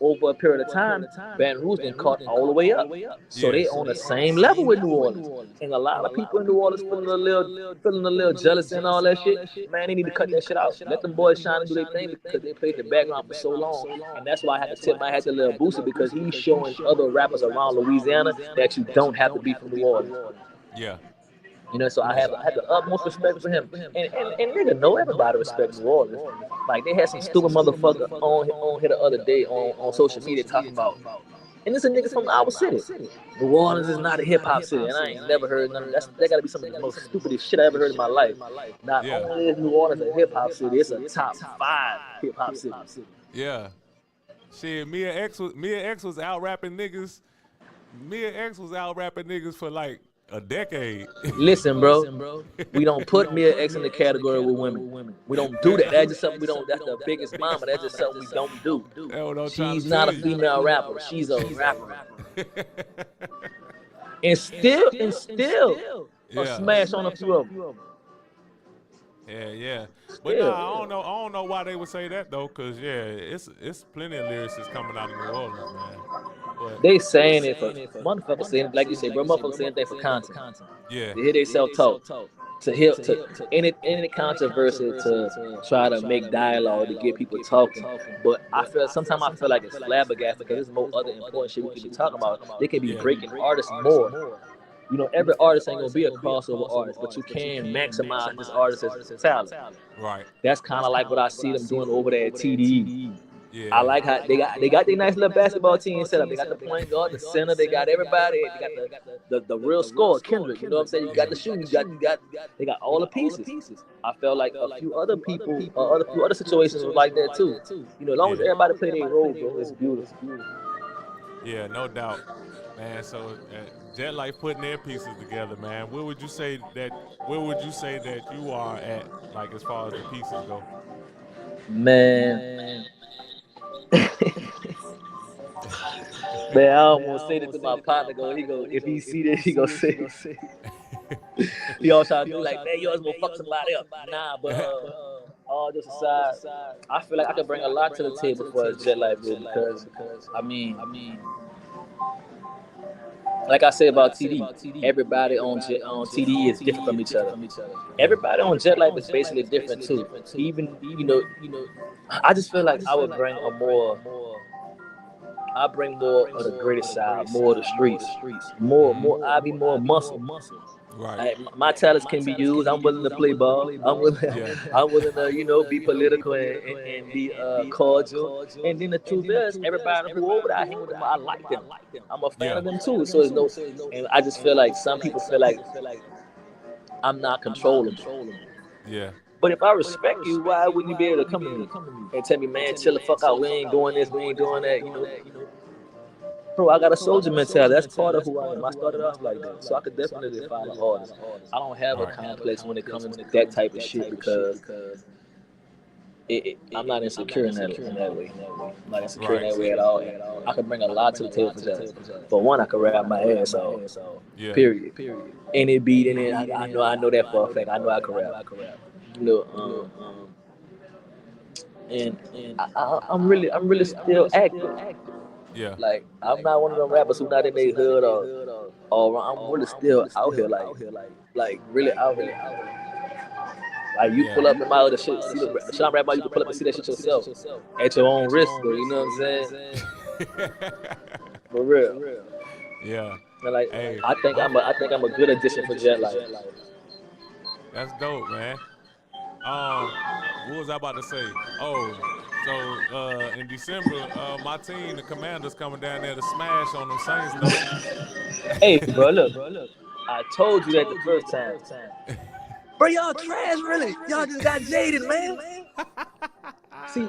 Over a period of time, Baton Rouge been caught all the way up. So they on the same level with New Orleans. And a lot of people in New Orleans feeling a little jealous and all that shit. Man, they need to cut that shit out. Let them boys shine and do their thing because they played the background for so long. And that's why I had to tip my hat to Lil Boosie, because he's showing other rappers around Louisiana that you don't have to be from New Orleans. Yeah. You know, so I had the utmost respect for him. And nigga, know everybody respect New Orleans. Like, they had some stupid motherfucker on here the other day on social media talking about, and this a nigga from our city. New Orleans is not a hip hop city, and I ain't never heard none of that. That gotta be some of the most stupidest shit I ever heard in my life. Not only is New Orleans a hip hop city, it's a top 5 hip hop city. Yeah. Shit, Mia X was out rapping niggas. Mia X was out rapping niggas for like a decade. Listen, bro, we don't put Mia X in the category with women. We don't do that. That's just something we don't. That's the biggest mama. That's just something we don't do. That's what I'm trying She's to not a tell you. female rapper. She's a rapper. And still a smash on a few of them. Yeah. But nah, I don't know why they would say that though, cause it's plenty of lyricists coming out of New Orleans, man. But They saying it for motherfuckers saying, like you say, bro, motherfuckers saying anything for content. yeah. To hear they self talk. To hear any controversy to try to make dialogue to get people talking. But sometimes I feel like it's flabbergasted because there's more other important shit we could be talking about. They can be breaking artists more. You know, every artist ain't gonna be a crossover artist, but you can maximize this artist's talent. Right. That's kind of like what I see them doing over there at TDE. Yeah. I like how they got their nice little basketball team set up. They got the point guard, the center, they got everybody. They got the real score, Kendrick. You know what I'm saying? You got the shooting, they got all the pieces. I felt like a few other people, a few other situations was like that too. You know, as long as everybody play their role, bro, it's beautiful. Yeah, no doubt, man. So Jet Life putting their pieces together, man. Where would you say that you are at, like as far as the pieces go? Man. Man, I almost say this to my partner. If he see this, he go say. He always try to do like, man, you always gonna fuck somebody up. Nah, but all just aside, I feel like I can bring a lot to the table for Jet Life, because I mean, like I said about TD, everybody on TD is different from each other. Everybody on Jet Life is basically different too. Even you know, I just feel like I would bring more of the gritty side, more of the streets, more. I'd be more muscle. Right. My talents can be used. I'm willing to play ball. I'm willing to, be political and be cordial. And then the truth is, everybody who over there, I hang with them, I like them. I'm a fan of them too. So it's no, and I just feel like some people feel like I'm not controllable. Yeah. But if I respect you, why wouldn't you be able to come to me and tell me, man, chill the fuck out. We ain't doing this. We ain't doing that. Bro, I got a soldier mentality. That's part of who I am. I started off like that. So I could definitely find an artist. I don't have a complex when it comes to that type of shit, because I'm not insecure in that way. I'm not insecure in that way at all. I can bring a lot to the table for that. For one, I can rap my ass off. Yeah. Period. Any beat in it, I know that for a fact. I know I can rap. And I'm really still active. Yeah. Like, I'm not one of them rappers who not in their hood or I'm really still out here, like really out here. Like you pull up in my other shit, see the shit I'm rapping about, you can pull up and see that shit yourself at your own risk, though. You know what I'm saying? For real. Yeah. And like, Hey, I think I'm a good addition for Jet Life. that's dope, man. What was I about to say? Oh, so in December, my team, the Commanders, coming down there to smash on them Saints, though. Hey, bro, look, I told you that the first time. Bro, y'all trash, really. Y'all just got jaded, man. See,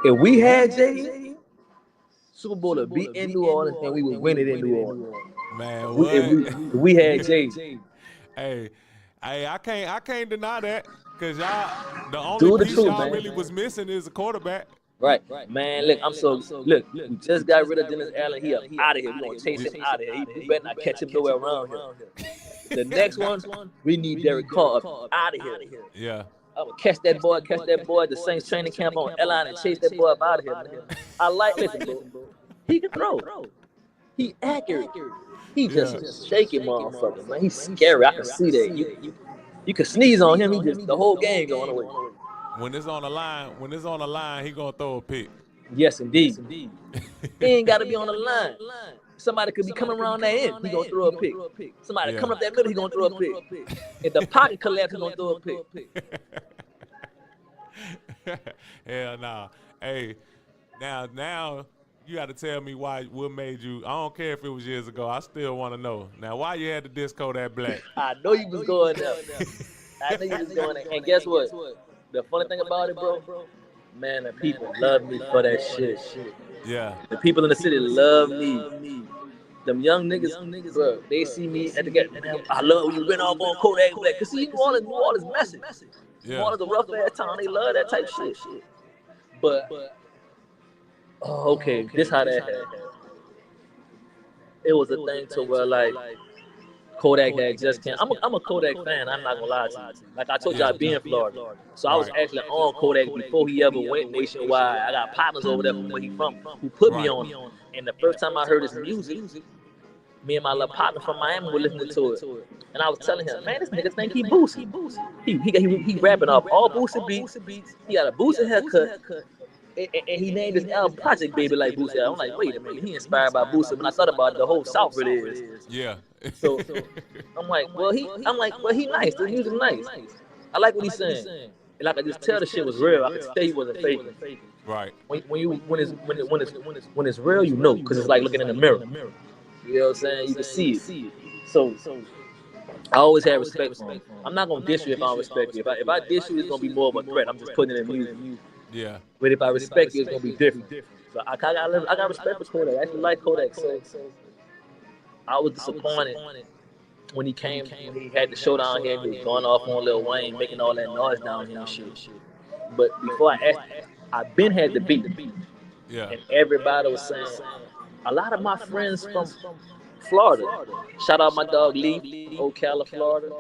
if we had Jay, Super Bowl would be in New Orleans and we would win it in New Orleans. Man, If we had Jay. Hey, I can't deny that, cause y'all, the only Do the piece truth, y'all man. really was missing is a quarterback. Right. Man, look, look, we just got rid of Dennis Allen. He up out of here. We gonna chase him out of here. We better not catch him nowhere around here. The next one, we need Derek Carr up out of here. Yeah. I'm gonna catch that boy at the Saints training camp on L-Line and chase that boy up out of here, man. Listen, bro. He can throw. He accurate. He just a shaky motherfucker, man. He's scary. I can see that. You can sneeze on him, he just the whole game going away. When it's on the line, he gonna throw a pick. Yes, indeed. He ain't got to be on the line. Somebody could be coming around that end, he gonna throw a pick. Somebody coming up that middle, he gonna throw a pick. If the pocket collapse, he gonna throw a pick. Hell nah. Hey, now you got to tell me what made you. I don't care if it was years ago. I still want to know. Now, why you had to diss Kodak Black? I know you was going there. I know you was going there. And guess what? The funny thing about it, bro, man, the people love me for that shit. Yeah. The people in the city love me. Them young niggas, bro, they see me at the game. I love when you went off on Kodak Black. Cause see, New Orleans messy. New Orleans a rough ass town. They love that type shit. But okay, this how that happened. It was a thing to where like Kodak had just came. I'm a Kodak fan. I'm not gonna lie to you. Like I told you, I be in Florida, so I was actually on Kodak before he ever went nationwide. I got partners over there from where he from who put me on him. And the first time I heard his music, me and my little partner from Miami were listening to it, and I was telling him, man, this nigga think he Boosie. He rapping off all Boosie beats. He got a Boosie haircut. And he named his album Project Baby like Boosie. I'm like, wait a minute, he inspired by Boosie. When I thought about it, the whole South really is. Yeah. So I'm like, well, he nice. The music nice. I like what he's saying. And I could just tell the shit was real. I could tell he wasn't faking. Right. When it's real, you know, because it's like looking in the mirror. You know what I'm saying? You can see it. So I always had respect for him. I'm not gonna diss you if I don't respect you. If I diss you, it's gonna be more of a threat. I'm just putting it in music. Yeah. But if I respect you, it's gonna be different. So I got respect for Kodak. I actually like Kodak. So I was disappointed when he came. When he had the show down here, and he was going off on Lil Wayne, making all that noise down here and shit. But before I asked, I been had the beat. Yeah. And everybody was saying, a lot of my friends from Florida. Shout out my dog Lee, Ocala, Florida.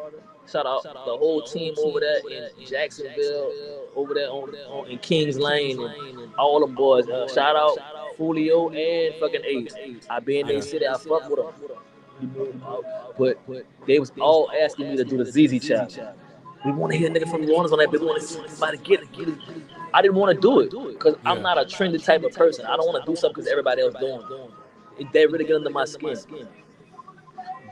Shout out the whole team over there in Jacksonville, over there in Kings Lane, and all them boys. Shout out Fulio and fucking Ace. I been in their city, I fuck with them. But they was all asking me to do the ZZ challenge. We want to hear a nigga from New Orleans on that big one. Somebody get it. I didn't want to do it because I'm not a trendy type of person. I don't want to do something because everybody else doing it. They really get under my skin.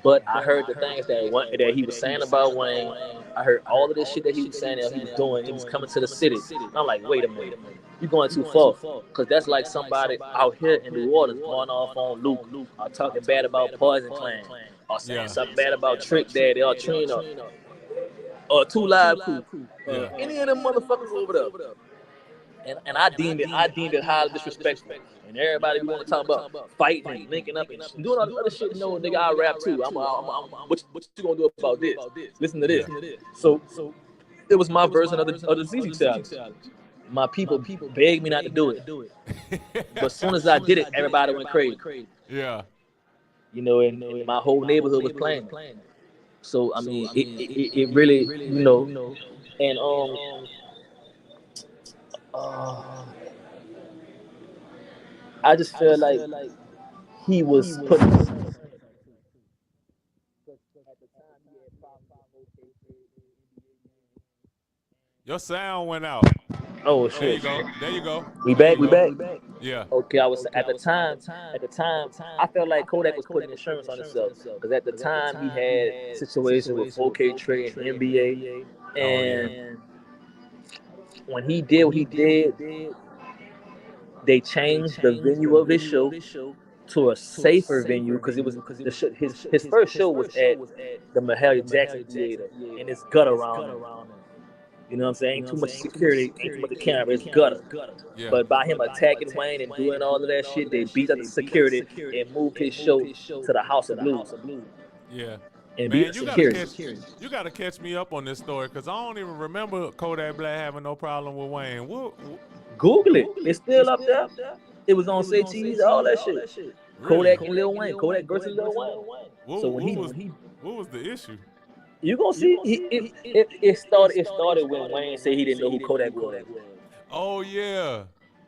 But I heard the things that he was saying about Wayne. I heard all of this shit that he was saying that he was doing. He was coming to the city. And I'm like, wait a minute. You're going too far. Because that's like somebody out here in New Orleans going off on Luke or talking bad about Poison Clan or saying something bad about Trick Daddy or Trina or Two Live Crew. Any of them motherfuckers over there. And I deemed it highly disrespectful. And everybody want to talk about fighting and linking up and doing all the other shit. No, nigga, I rap too. What you gonna do about this? Listen to this. So it was my version of the ZZ challenge. My people begged me not to do it. But as soon as I did it, everybody went crazy. Yeah. You know, and my whole neighborhood was playing. So I mean, it really, you know, and I just feel like he was putting. Your sound went out. Oh There you shit. go. There you go. We There back. you We go. back. Yeah. Okay, I was at the time. I felt like Kodak was putting insurance on himself because at the time he had situations with 4K Trey and NBA, Oh yeah. and when he did what he did, they changed the venue of his show to a safer venue because it was his first show was at the Mahalia Jackson Theater, and it's gutter around him. You know what I'm saying? Ain't too much security, ain't too much camera, it's gutter. Yeah. But by him attacking Wayne and doing all of that shit, they beat up the security and moved his show to the House of Blues. Yeah. And beat Man, the you security. gotta catch me up on this story because I don't even remember Kodak Black having no problem with Wayne. Google it. It's still up there. It was on Say Cheese, all that shit. Really? Kodak and Lil Wayne. Kodak versus Lil Wayne. So what was the issue? you gonna see, it started when Wayne said he didn't know who Kodak was. Oh yeah.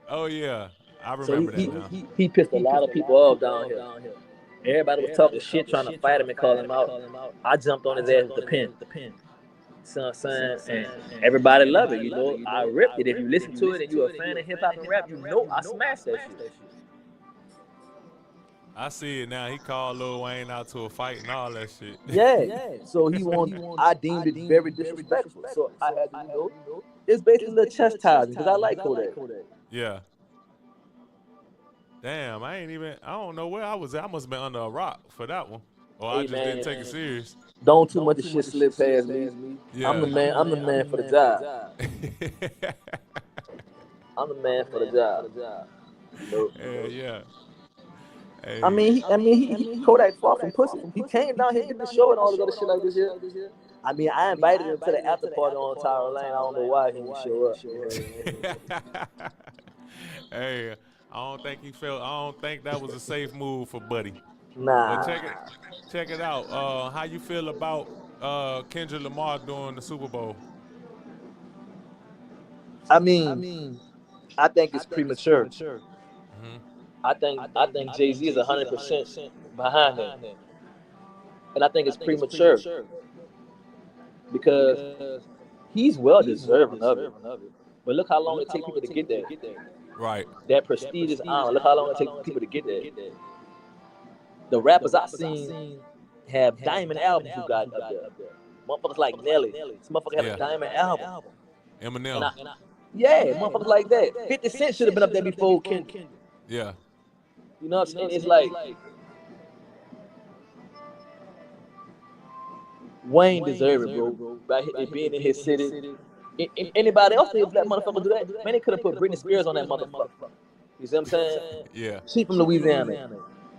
Oh yeah. I So remember that now. he pissed a lot of people off down here. Everybody was talking shit, trying to fight him and call him out. I jumped on his ass with the pen. Son, and everybody love it, you know. I ripped it. If you listen to it and you're a fan of hip hop and rap, you know I smashed that shit. I see it now. He called Lil Wayne out to a fight and all that shit. Yeah. So I deemed it very disrespectful. So I had to, it's basically a little chastisement because I like Kodak. Yeah. Damn, I don't know where I was at. I must have been under a rock for that one. Or I just didn't take it serious. Don't too much shit slip past me. Yeah. I'm the man for the job. I'm the man for the job. Yeah. Hey. I mean, he Kodak fought from pussy. He came down here, did the show and all this other shit like this here. I mean, I invited him to the after party on Tyra Lane. I don't know why he didn't show up. Hey, I don't think that was a safe move for Buddy. Nah. But check it out. How you feel about Kendrick Lamar doing the Super Bowl? I think it's premature. Mm-hmm. I think Jay-Z is 100% behind him. And I think it's premature because he's well deserving of it. But look how long it takes people to get there. Right. That prestigious honor. Look how long it takes people to get there. The rappers I've seen have diamond albums who got up there. Motherfuckers like Nelly. This motherfucker had a diamond album. Eminem. Yeah, motherfuckers like that. 50 Cent should have been up there before Kendrick. Yeah. You know what I'm saying? It's like Wayne deserved it, bro. By being in his city. Anybody else if that motherfucker do that? Man, they could have put Britney Spears on that motherfucker. You see what I'm saying? Yeah. She from Louisiana.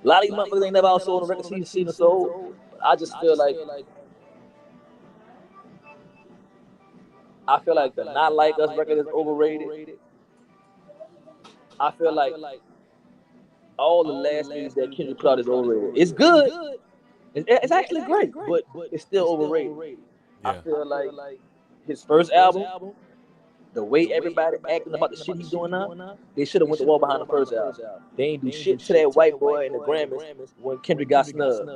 A lot of these motherfuckers ain't never out sold on the record. She's the soul. I just feel like the Not Like Us record is overrated. I feel like all the last things that Kendrick put out is overrated. It's good. It's actually great, but it's still overrated. Yeah. I feel like his first album, the way everybody acting about the shit he's doing now, they should have went the wall behind the first album. They ain't do shit to that white boy in the Grammys when Kendrick got snubbed.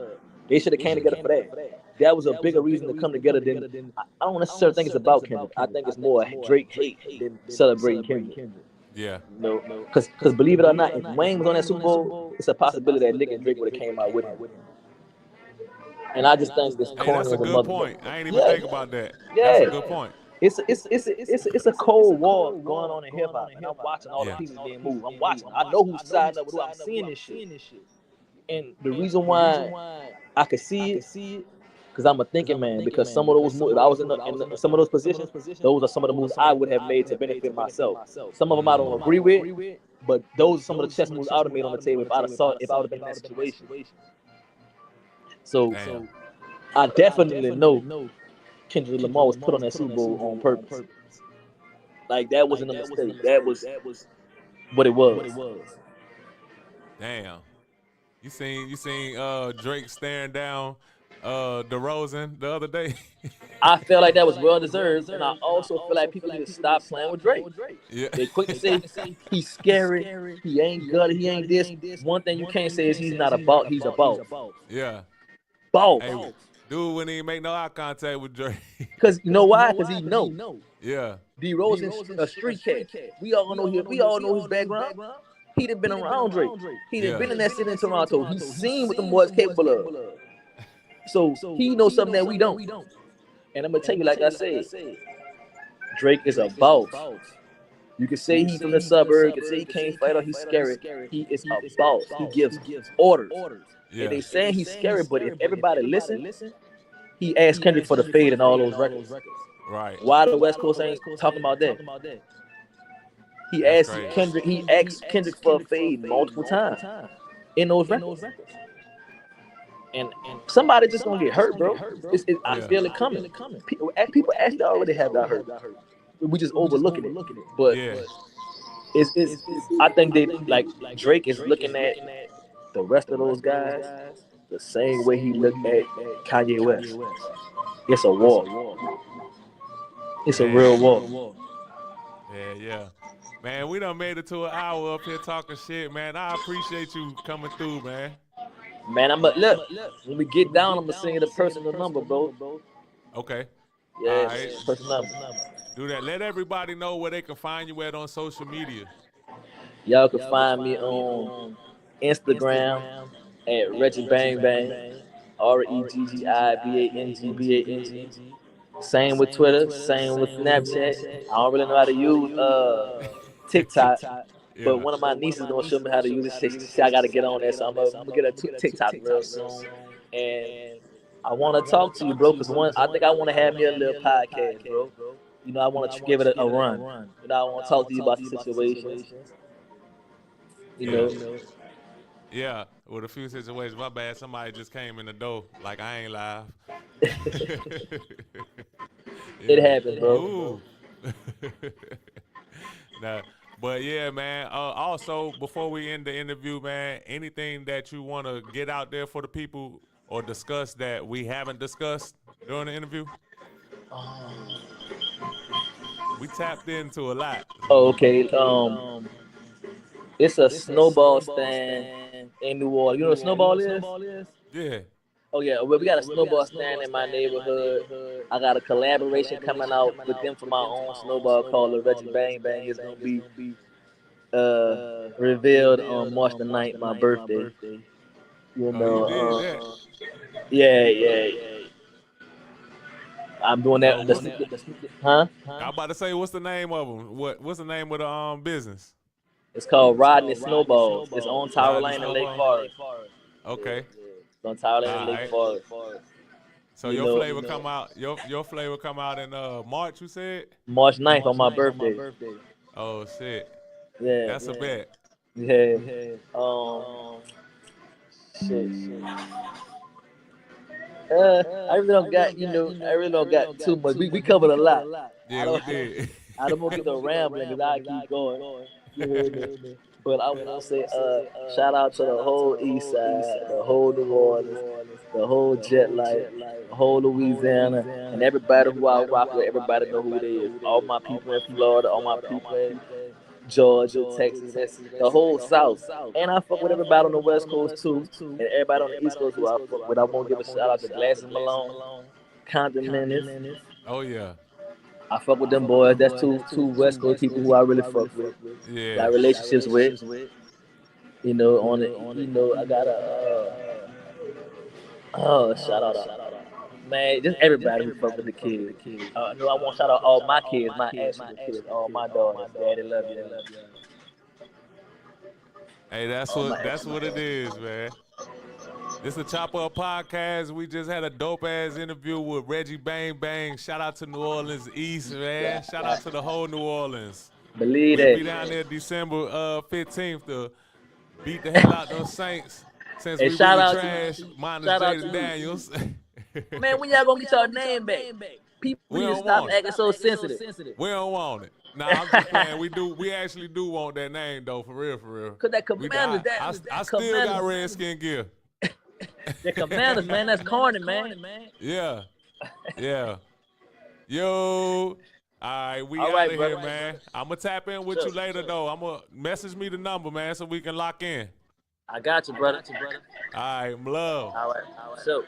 They should have came together for that. That was a bigger reason to come together than I don't necessarily think it's about Kendrick. I think it's more Drake hate than celebrating Kendrick. Yeah. No, because believe it or not, if Wayne was on that Super Bowl, it's a possibility that Nick and Drake would have came out with him. And I just think this corny That's a good point. I ain't even think about that. Yeah. That's a good point. It's a cold war going on in hip hop, and I'm watching all the pieces being moved. I'm watching. I know who's siding up with who. I'm seeing this shit. And the reason why I could see it, because I'm a thinking man. Because some of those moves, if I was in some of those positions, those are some of the moves I would have made to benefit myself. Some of them I don't agree with, but those are some of the chess moves I would have made on the table if I would have been in that situation. So I definitely know Kendrick Lamar was put on that Super Bowl on purpose. Like that wasn't a mistake. That was what it was. Damn. You seen Drake staring down DeRozan the other day? I felt like that was well deserved, and I also feel like people need to stop playing with Drake. Yeah. They quick to say he's scary, he ain't gutted, he ain't this. One thing you can't say is he's not a boss. He's a boss. Yeah. Boss. Hey, dude wouldn't even make no eye contact with Drake. Because you know why? Because he know. Yeah. D Rose a street cat. We all know his background. He'd have been around Drake. He'd have been in that city in Toronto. He's seen what the boys capable of. So he knows something that we don't. And I'm gonna tell you, like I said, Drake is a boss. You can say he's from the suburbs, you can say he can't fight or he's scary. He is a boss. He gives orders. Yeah. And they saying he's scary, but if everybody listen, he asked Kendrick for the fade and all those records. Right. Why the West Coast ain't talking about that? He asked Kendrick for a fade multiple times in those records. And somebody just gonna get hurt, bro. I feel it coming. People actually already have got hurt. We just overlooking it. But it's I think they like Drake is looking at the rest of those guys the same way he looked at Kanye West. It's a war. It's a real war. Yeah. Man, we done made it to an hour up here talking shit, man. I appreciate you coming through, man. Man, look. When we get down, I'm gonna send you the personal number, bro. Okay. Yeah, right. personal number. Do that. Let everybody know where they can find you at on social media. Y'all can find me on Instagram at Reggi Bang Bang, REGGIBANGBANG. Same with Twitter, same with Snapchat. I don't really know how to use TikTok, but one of my nieces gonna show me how to use it. I gotta get on there, so I'm gonna get a TikTok real soon. And I want to talk to you, bro, because I think I want to have me a little podcast, bro. You know, I want to give it a run. You know, I want to talk to you about the situation. You know. Yeah, with a few situations. My bad, somebody just came in the door. Like, I ain't live. It happened, bro. Nah, but yeah, man. Also, before we end the interview, man, anything that you want to get out there for the people or discuss that we haven't discussed during the interview? We tapped into a lot. Oh, okay. It's a snowball stand in New Orleans. You know what a snowball is? Yeah. Oh yeah, well, we got a snowball stand in my neighborhood. I got a collaboration coming out with them for my own snowball called the Reggi Bang Bang. It's gonna be revealed on March the 9th, my birthday. You know, you did that. Yeah. I'm doing that. Huh? I'm about to say, what's the name of them? What's the name of the business? It's called Riding Snowballs. It's on Tower Lane and Lake Forest. Okay. It's on Tower Lane and Lake Forest. So your flavor come out. Your flavor come out in March. You said March 9th on my birthday. Oh shit. Yeah. That's a bet. Yeah. Shit. I really don't got too much. We covered a lot. Yeah, we did. I don't want to get the rambling because I keep going. You hear me? But I want to say shout out to the whole East Side, the whole New Orleans, the whole Jet Life, the whole Louisiana, and everybody who I rock with, everybody know who it is. All my people in Florida, all my people in Georgia, Texas, the whole South. And I fuck with everybody on the West Coast too, and everybody on the East Coast who I fuck with. I want to give a shout out to Glass and Malone, Compton Menace. Oh yeah. I fuck with them boys. That's two West Coast people who I really fuck with. Yeah. Got relationships with. You know, on it. You know, I got shout out. Man, just everybody who fuck with the kids. No, I want to shout out all my kids, my actual kids, all my daughters. Daddy love you. Hey, that's what it is, man. This is the Chop Up Podcast. We just had a dope-ass interview with Reggi Bang Bang. Shout out to New Orleans East, man. Shout out to the whole New Orleans. Believe we'll that. Be down there December 15th to beat the hell out those Saints. Since we really trash, minus Jaden Daniels. Man, when y'all gonna get your name back? People need to stop acting so sensitive. We don't want it. Nah, I'm just playing. We actually do want that name, though, for real. Cause that Commanders, I still got Redskin gear. The Commanders, man, that's corny, man. Yeah. Yo. All right, we out of here, man. I'm going to tap in with you later, though. I'm going to message me the number, man, so we can lock in. I got you, brother. All right, love. All right. So.